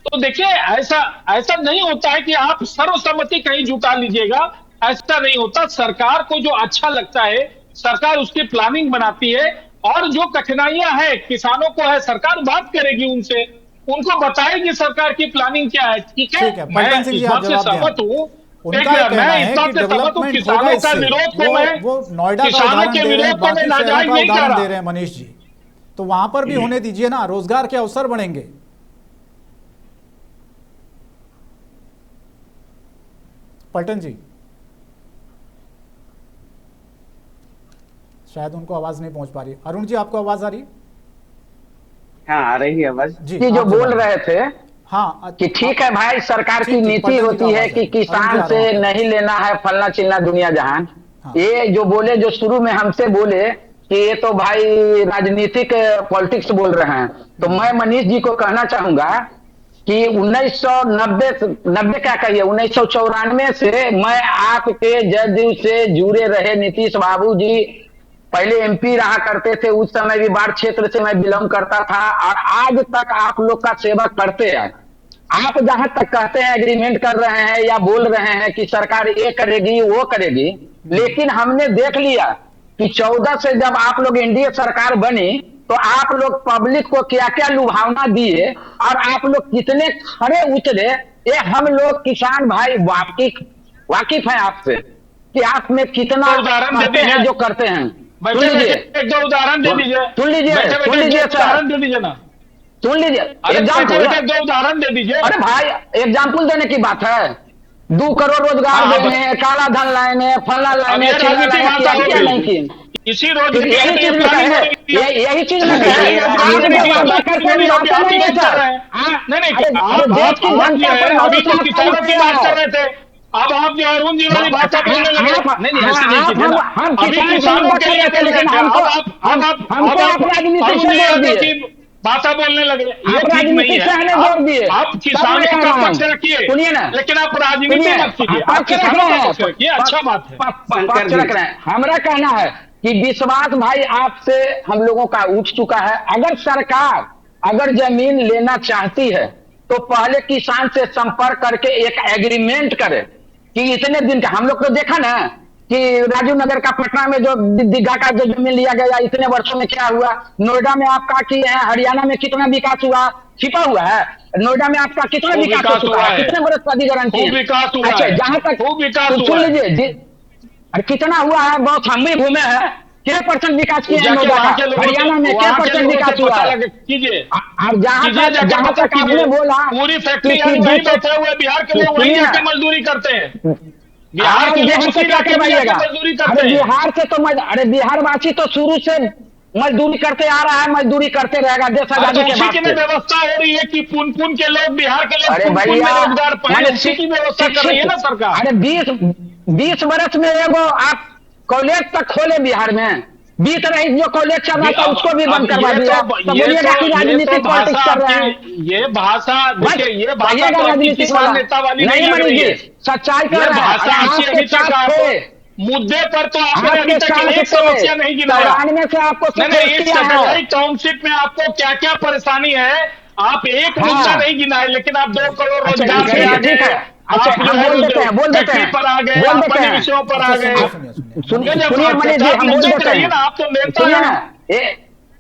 तो देखिए ऐसा ऐसा नहीं होता है कि आप सर्वसम्मति कहीं जुटा लीजिएगा, ऐसा नहीं होता। सरकार को जो अच्छा लगता है सरकार उसकी प्लानिंग बनाती है, और जो कठिनाइयां हैं किसानों को है, सरकार बात करेगी उनसे, उनको बताएगी सरकार की प्लानिंग क्या है। ठीक है, ठीक है, मैं पलटन सिंह जी इस आप बात से जवाब सहमत दें। हूँ। उनका ये कहना मैं है इस बात कि से सहमत हूँ, डेवलपमेंट होगा किसानों का इससे। विरोध को मैं, वो नोएडा का किसानों उदाहरण के दे रहे हैं, विरोध को मैं बाकी शहरों नाजायज का नहीं कह उदाहरण दे रहा। रहे हैं मनीष जी, तो वहां पर भी होने दीजिए ना, रोजगार के अवसर बढ़ेंगे। पलटन जी शायद उनको आवाज नहीं पहुंच पा रही। अरुण जी आपको आवाज आ रही? हाँ आ रही है आवाज जी कि जो आप बोल जवाब दें। रहे थे हाँ कि ठीक है भाई, सरकार की ठीक, नीति पलटन जी होती का है आवाज कि है। किसान अरुण जी आ से रहा हूं। नहीं लेना है फलना चिलना दुनिया जहान। हाँ। ये जो बोले, जो शुरू में हमसे बोले कि ये तो भाई राजनीतिक पॉलिटिक्स बोल रहे हैं, तो मैं मनीष जी को कहना चाहूंगा कि 1990 क्या कहिए, 1994 से मैं आपके जदयू से जुड़े रहे। नीतीश बाबू जी पहले एमपी रहा करते थे, उस समय भी बाढ़ क्षेत्र से मैं बिलोंग करता था, और आज तक आप लोग का सेवा करते हैं। आप जहां तक कहते हैं एग्रीमेंट कर रहे हैं या बोल रहे हैं कि सरकार ये करेगी वो करेगी, लेकिन हमने देख लिया कि 14 से जब आप लोग एनडीए सरकार बनी तो आप लोग पब्लिक को क्या क्या लुभावना दिए, और आप लोग कितने खड़े उतरे, ये हम लोग किसान भाई वाकिफ हैं आपसे कि आप में कितना उदाहरण दे करते हैं दीजिए। जो करते हैं। सुन बैठे लीजिए, बैठे एक दो उदाहरण दे दीजिए। सुन लीजिए, बैठे सुन बैठे लीजिए एक सर, उदाहरण दे दीजिए ना। सुन लीजिए अरे बैठे एग्जाम्पल। बैठे दो उदाहरण दे दीजिए। अरे भाई एग्जाम्पल देने की बात है, 2 करोड़ रोजगार हाँ, देने, काला धन लाने, फला अब लाने, ये चिल्ला राजनीति लाने, भाषा क्या क्या होगी। नहीं की। इसी तो रोज यही चीज में कहे, यही चीज में कहे, ये आप राजनीति जो वादा करते हैं लाते नहीं है सर। नहीं नहीं, अरे देश की जनता पर अभी तो भरोसा किसानों की किया बात है। कर रहे थे, अब आप जो अरुण जी वाली भाषा बोलने लगे। नहीं नहीं, ऐसे नहीं कीजिए ना। हम अभी किसान किसानों से के लिए लेकर, बोल रहे लेकिन थे, हमको अब आप राजनीति अरुण से जी जोड़ यादव दिए, की भाषा बोलने लगे, ये आप ठीक नहीं राजनीति से हमें है। जोड़ दिए। आप तब किसानों मैं कह का रहा हूं। पक्ष रखिए, सुनिए ना, लेकिन आप राजनीति सुनिए, मत कीजिए, आप आप किसानों का पक्ष रखिए, अच्छा बात है। पक्ष रख रहे हैं। हमारा कहना है कि विश्वास भाई आपसे हम लोगों का उठ चुका है। अगर सरकार अगर जमीन लेना चाहती है तो पहले किसान से संपर्क करके एक एग्रीमेंट करे कि इतने दिन का। हम लोग तो देखा ना कि राजीव नगर का पटना में जो दीघा का जो जमीन लिया गया, इतने वर्षों में क्या हुआ। नोएडा में आपका किए हैं, हरियाणा में कितना विकास हुआ छिपा हुआ है। नोएडा में आपका कितना खूब विकास हो चुका हुआ है, है। कितने वर्ष का गारंटी खूब विकास हुआ अच्छा है। जहां तक खूब विकास तो हुआ सुन है। लीजिए, अरे कितना हुआ है, बहुत हम भी घूमे हैं। क्या % विकास किया है जाके नोएडा वहाँ का, के लोगों हरियाणा में क्या वहाँ के % लोगों से विकास हुआ पता है। लगे कीजिए, अब जहां कीजिए, तक जाके पता आपने कीजिए। बोला पूरी फैक्ट्री कि वहीं बीच- बैठे हुए बिहार के लोग वहीं सुनिए, जाके मजदूरी करते हैं। बिहार आप के लोग बिहार से उसी क्या इलाके में जाके करवाइएगा। मजदूरी अरे करते हैं। बिहार से तो अरे बिहार वासी तो शुरू से मजदूरी करते आ रहा है, मजदूरी करते रहेगा देश तो आजादी के उसी की बाद में से। व्यवस्था हो रही है कि पुन पुन के लोग, बिहार के लोग अरे पुन पुन में भैया रोजगार पाए, मैंने उसी की व्यवस्था कर रही है ना सरकार। अरे 20 वर्ष में एगो आप कॉलेज तक खोले बिहार में, 20 रही जो कॉलेज चल रहा था उसको भी बंद करवा दिया। तो बोलिएगा कि राजनीतिक पॉलिटिक्स कर रहे हैं। ये भाषा देखिए, ये भाषा कहिएगा तो आपकी राजनीतिक किसान वाला। नेता वाली नहीं लग मनीष रही जी, है। सच्चाई कर ये रहे हैं। भाषा अरे आपकी आपके अभी तक साथ आप थे, मुद्दे पर तो आपने अभी आपके तक साथ एक समस्या नहीं गिनाया। 94 से आपको नहीं नहीं, सपोर्ट इस किया है। सैटेलाइट टाउनशिप में आपको क्या क्या परेशानी है, आप एक हाँ। मुद्दा नहीं गिनाए, लेकिन आप 2 करोड़ अच्छा, रोजगार ठीक पे है, आ ठीक गए, है। अच्छा, आप जो हम है बोल वो देते हैं, बोल देते फैक्ट्री हैं, पर आ गए, बोल आप देते अन्य हैं। विषयों पर आ अच्छा, गए। सुनिए सुनिए मनीष जी, हम बोल देते हैं। ना, आप तो नेता सुनिए हैं। ना,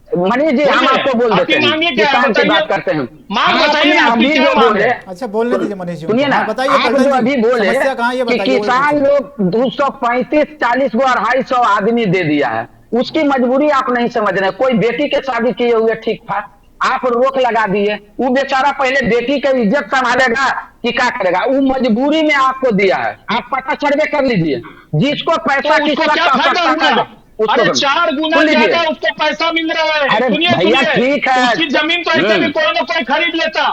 मनीष जी हम बोलिए, आपको बोल आपकी देते हैं, मांगे क्या है, किसान की बताइए। बात करते हैं। मांग आपने बताइए ना, आपकी अभी क्या जो मांग बोले, है? अच्छा बोलने दीजिए मनीष जी सुनिए उनको। ना, हाँ, बताइए आप पलटन जो जी, अभी बोले समस्या कहाँ है ये कि बताइए, वही किसान पूछिए। लोग 235 40 गो 250 आदमी दे दिया है, उसकी मजबूरी आप नहीं समझ रहे। कोई बेटी के शादी किए हुए ठीक था, आप रोक लगा दिए। वो बेचारा पहले बेटी की इज्जत संभालेगा कि क्या करेगा, वो मजबूरी में आपको दिया है। आप पता सर्वे कर लीजिए, जिसको पैसा तो की उसको सख्त क्या फायदा आवश्यकता हुआ? है उसको अरे करो। 4 गुना सुन लीजिए। ज्यादा उसको पैसा मिल रहा है। अरे सुनिए भैया सुनिए, ठीक है। उसकी जमीन तो ऐसे भी कोई ना कोई खरीद लेता।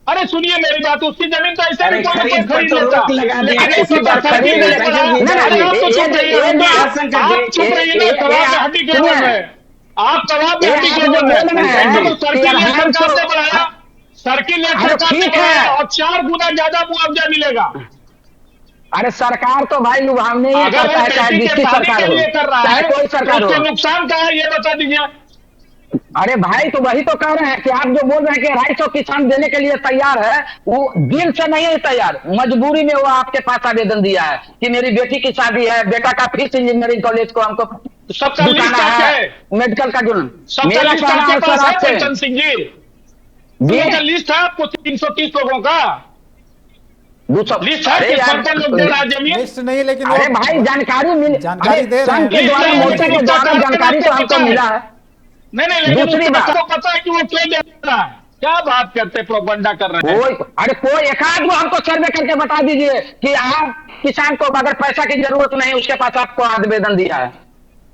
अरे सुनिए मेरी बात, उसकी जमीन तो ऐसे अरे भी कोई खरीद पर खरीद तो लेता, रोक लगा दी, लेकिन ऐसी एक बात सरकार खरीद की लेता है। लेकर अरे आप तो चुप रहिएगा, आप चुप रहिएगा, कबाब में हड्डी क्यों बोल रहे हैं? आप कबाब में हड्डी क्यों बोल रहे हैं? सर्किल ये सरकार ने बढ़ाया, सर्किल ये सरकार ने बढ़ाया और 4 गुना ज्यादा मुआवजा मिलेगा। अरे सरकार तो भाई लुभावने ही अगर करता वो है, चाहे बेटी के जिसकी शादी सरकार के हो, लिए कर रहा चाहे है कोई तो सरकार हो। उसके नुकसान क्या है ये बता दीजिए। अरे भाई तो वही तो कह रहे हैं कि आप जो बोल रहे हैं कि 250 किसान देने के लिए तैयार है, वो दिल से नहीं है तैयार, मजबूरी में वो आपके पास आवेदन दिया है कि मेरी बेटी की शादी है, बेटा का फीस इंजीनियरिंग कॉलेज को हमको सबका लिस्ट दिखाना आपके है, है, मेडिकल का जो सबका मेरा लिस्ट कहना आपके है पास सर है आपसे, पलटन सिंह जी, ये उनका लिस्ट है आपको 330 लोगों का लिस्ट है अरे कि यार, 55 लोग दे रहा है जमीन। लिस्ट नहीं, लेकिन अरे भाई जानकारी मिली, जानकारी अरे दे रहे संघ हैं। के द्वारा, लिस्ट मोर्चा है, के द्वारा लिस्ट जानकारी तो हमको है। मिला है। नहीं लेकिन दूसरी उसको बात, सबको पता है कि वो क्यों दे रहा है, क्या बात करते प्रोपगंडा कर रहे हैं। कोई एकाध वो हमको सर्वे करके बता दीजिए कि आप किसान को अगर पैसा की जरूरत नहीं उसके पास आपको आवेदन दिया है,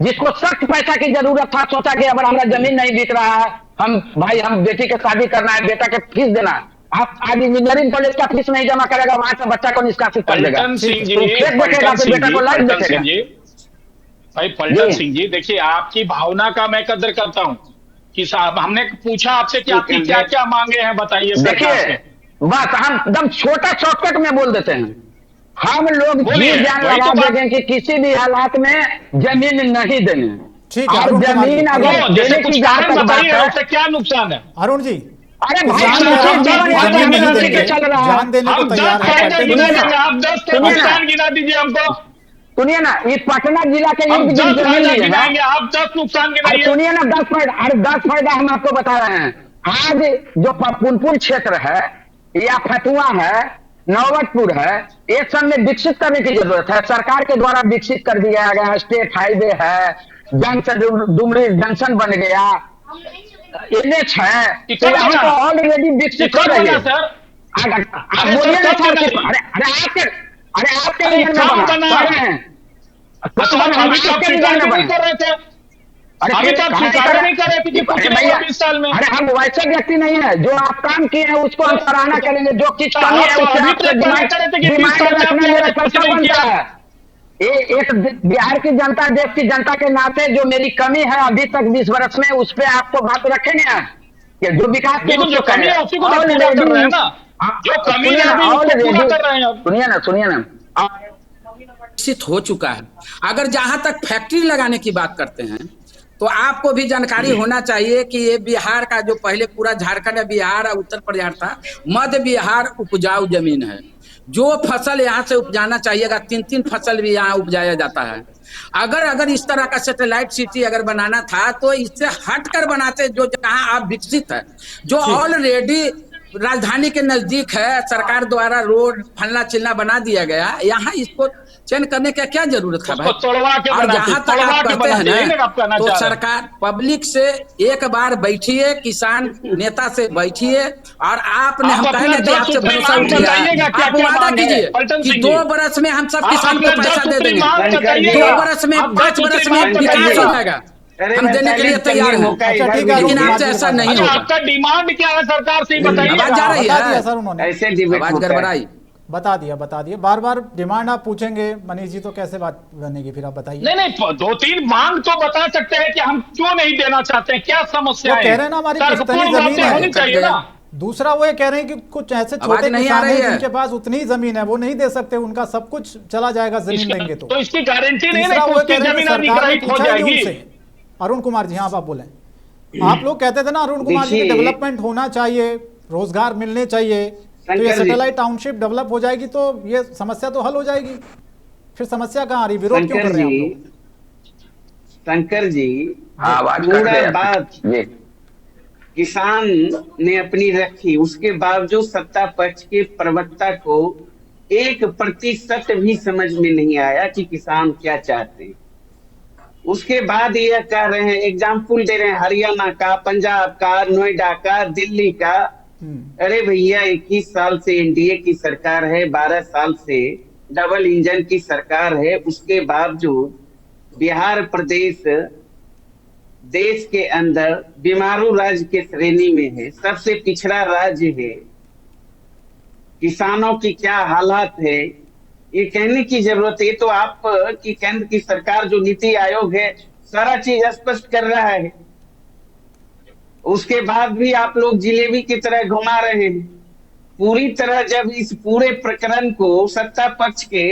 जिसको सख्त पैसा की जरूरत था, सोचा कि अगर हमारा जमीन नहीं बिक रहा है, हम बेटी की शादी करना है, बेटा के फीस देना है, आप आज इंजीनियरिंग कॉलेज का फीस नहीं जमा करेगा, वहां से बच्चा को निष्कासित कर देगा, पलटन सिंह जी, तो खेत देखेगा, फिर बेटा को लाइफ देखेगा। भाई पलटन सिंह जी देखिए, आपकी भावना का मैं कदर करता हूँ कि साहब हमने पूछा आपसे कि आपकी क्या क्या मांगे हैं बताइए सरकार से। देखिए बस हम एकदम छोटा शॉर्टकट में बोल देते हैं, हम लोग बोलिए, जी जान वही तो लगा बात- देंगे कि किसी भी हालात में जमीन नहीं देनी, ठीक है, और अरुण कुमार जी, जमीन अरुण, अगर जैसे देने कुछ की जहां कारण तक बात बताइए है, उससे क्या नुकसान है। अरुण जी, अरे भाई किसान हम को जमीन जमीन नहीं नहीं देंगे, चल रहा है, जान देने को हम 10 तैयार है। फायदा पलटन गिना जी, देंगे, आप 10 सुनिए ना। नुकसान गिना दीजिए हमको, सुनिए ना, ये पटना जिला के हम इर्द 10 गिर्द जमीन फायदा ली है ना, गिनाएंगे, आप 10 नुकसान अरे गिनाइए। सुनिए ना, 10 फायदा, अरे 10 फायदा हम आपको बता रहे हैं। आज जो पुनपुन क्षेत्र है या फतुआ है, नौबतपुर है, ये सब में विकसित करने की जरूरत है, सरकार के द्वारा विकसित कर दिया गया, स्टेट हाईवे है, डुमरी जंक्शन बन गया, NH है, तो यहाँ तो ऑलरेडी विकसित हो रही है। सर आप बोलिए ना सर, अरे आपके निधन में काम बना, बना। कह रहे हैं, अच्छा, अभी तो आप स्वीकार नहीं कर रहे थे, अभी तो आप स्वीकार नहीं कर रहे थे कि कुछ नहीं हुआ 20 साल में। अरे हम वैसे व्यक्ति नहीं है, जो आप काम किए हैं उसको हम सराहना करेंगे, जो चीज कमी है तो उससे अभी आपसे तक डिमांड करे थे कि 20 साल में रखना आपने मेरा कुछ कर्तव्य नहीं बनता किया। है। एक बिहार की जनता, देश की जनता के नाते जो मेरी कमी है अभी तक 20 वर्ष में, उस पे आपको बात रखेंगे कि जो विकास की देखो, जो कमी है उसी को तो पूरा कर रहे हैं ना, जो कमी है अभी उसको पूरा कर रहे हैं अब। सुनिए ना विकसित हो चुका है। अगर जहां तक फैक्ट्री लगाने की बात करते हैं तो आपको भी जानकारी होना चाहिए कि ये बिहार का जो पहले पूरा झारखंड या बिहार और उत्तर प्रदेश था, मध्य बिहार उपजाऊ जमीन है। जो फसल यहाँ से उपजाना चाहिएगा, 3-3 फसल भी यहाँ उपजाया जाता है। अगर इस तरह का सैटेलाइट सिटी अगर बनाना था तो इससे हटकर बनाते, जो जहाँ आप विकसित है, जो ऑलरेडी राजधानी के नजदीक है, सरकार द्वारा रोड फलना चिलना बना दिया गया, यहाँ इसको चयन करने का क्या जरूरत है भाई? और जहाँ तक आप कहते हैं ना, तो सरकार पब्लिक से एक बार बैठिए, किसान नेता से बैठिए, और आपने हम कहेंगे कि आपसे भरोसा उठ गया, आप वादा कीजिए कि 2 बरस में हम सब किसान को पैसा दे देंगे, 2 बरस में 5 बरस में विकास हो जाएगा, हम देने के लिए तैयार हैं। अच्छा, ठीक है, लेकिन अरुण आपसे कुमार ऐसा जी, नहीं होगा। आपका डिमांड क्या है सरकार से बताइए। आवाज जा रही बता दिया है, सर उन्होंने, ऐसे डिबेट आवाज होता है। गड़बड़ाई। बता दिया। बार बार डिमांड आप पूछेंगे मनीष जी, तो कैसे बात बनेगी? फिर आप बताइए। नहीं 2-3 मांग तो बता सकते हैं कि हम क्यों नहीं देना चाहते हैं, क्या समस्या वो है। कह रहे हैं ना, हमारी पुश्तैनी तर्कपूर्ण जमीन बातें होनी है। चाहिए ना। दूसरा वो ये कह रहे हैं कि कुछ ऐसे आवाज छोटे नहीं आ किसान रही हैं है। जिनके पास उतनी जमीन है, वो नहीं दे सकते, उनका सब कुछ चला जाएगा जमीन देंगे तो। इसकी गारंटी नहीं तीसरा है कि वो उसकी कह रहे हैं जमीन कि सरकार ने अधिग्रहित हो पूछा ही नहीं जाएगी। उनसे। अरुण कुमार जी, हाँ आप बोलें। आप लोग कहते थे ना अरुण कुमार जी, देखिए, डेवलपमेंट होना चाहिए, रोजगार मिलने चाहिए, तो ये Shankar ji, satellite township develop हो जाएगी तो ये समस्या तो हल हो जाएगी। फिर समस्या कहाँ आ रही? विरोध क्यों कर रहे हैं आप लोग? शंकर जी, आवाज पूरा कर बात किसान ने अपनी रखी, उसके बावजूद सत्ता पक्ष के प्रवक्ता को 1% भी समझ में नहीं आया कि किसान क्या चाहते हैं। उसके बाद यह कह रहे हैं, एग्जाम्पल दे रहे हैं हरियाणा का, पंजाब का, नोएडा का, दिल्ली का। अरे भैया, 21 साल से एनडीए की सरकार है, 12 साल से डबल इंजन की सरकार है, उसके बावजूद बिहार प्रदेश देश के अंदर बीमारू राज्य के श्रेणी में है, सबसे पिछड़ा राज्य है। किसानों की क्या हालात है, ये कहने की जरूरत है। तो आप की केंद्र की सरकार जो नीति आयोग है सारा चीज स्पष्ट कर रहा है, उसके बाद भी आप लोग जिलेबी की तरह घुमा रहे हैं। पूरी तरह जब इस पूरे प्रकरण को सत्ता पक्ष के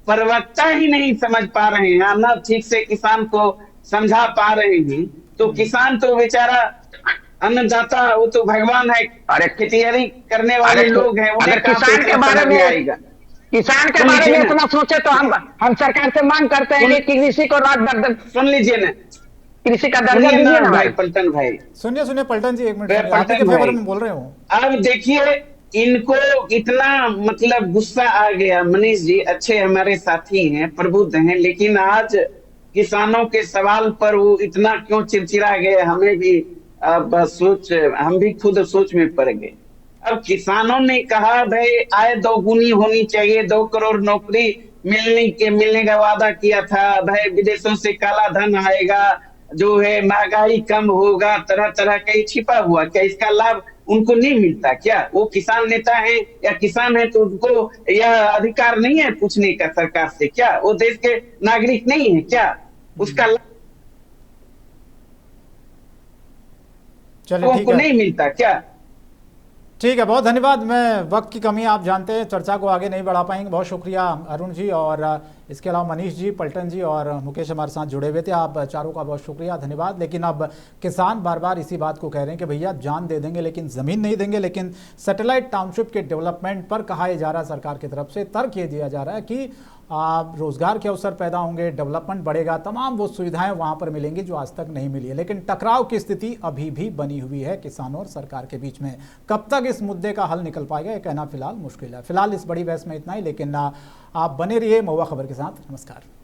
प्रवक्ता ही नहीं समझ पा रहे हैं, ना ठीक से किसान को समझा पा रहे हैं, तो किसान तो बेचारा अन्नदाता, वो तो भगवान है। अरे खेतीबाड़ी करने वाले लोग हैं, अगर किसान के बारे में आएगा। किसान के बारे में इतना सोचे तो हम सरकार से मांग करते हैं कि कृषि को सुन लीजिए ना, कृषि का दर्जा दीजिए ना भाई। पलटन भाई सुनिए पलटन जी, एक मिनट, आप के फेवर में बोल रहे हो। अब देखिए, इनको इतना मतलब गुस्सा आ गया। मनीष जी अच्छे हमारे साथी हैं, प्रबुद्ध हैं, लेकिन आज किसानों के सवाल पर वो इतना क्यों चिड़चिड़ा गए, हमें भी अब हम भी खुद सोच में पड़ गए। अब किसानों ने कहा भाई आय दोगुनी होनी चाहिए, 2 करोड़ नौकरी मिलने का वादा किया था, भाई विदेशों से काला धन आएगा, जो है महंगाई कम होगा, तरह तरह का छिपा हुआ। क्या इसका लाभ उनको नहीं मिलता क्या? वो किसान नेता है या किसान है तो उनको यह अधिकार नहीं है पूछने का सरकार से? क्या वो देश के नागरिक नहीं है क्या? उसका लाभ उनको नहीं मिलता क्या? ठीक है, बहुत धन्यवाद। मैं वक्त की कमी, आप जानते हैं, चर्चा को आगे नहीं बढ़ा पाएंगे। बहुत शुक्रिया अरुण जी, और इसके अलावा मनीष जी, पलटन जी और मुकेश हमारे साथ जुड़े हुए थे। आप चारों का बहुत शुक्रिया, धन्यवाद। लेकिन अब किसान बार बार इसी बात को कह रहे हैं कि भैया जान दे देंगे लेकिन ज़मीन नहीं देंगे। लेकिन सैटेलाइट टाउनशिप के डेवलपमेंट पर कहा जा रहा है, सरकार की तरफ से तर्क ये दिया जा रहा है कि रोजगार के अवसर पैदा होंगे, डेवलपमेंट बढ़ेगा, तमाम वो सुविधाएं वहां पर मिलेंगी जो आज तक नहीं मिली है। लेकिन टकराव की स्थिति अभी भी बनी हुई है किसानों और सरकार के बीच में। कब तक इस मुद्दे का हल निकल पाएगा ये कहना फिलहाल मुश्किल है। फिलहाल इस बड़ी बहस में इतना ही, लेकिन आप बने रहिए महुआ खबर के साथ। नमस्कार।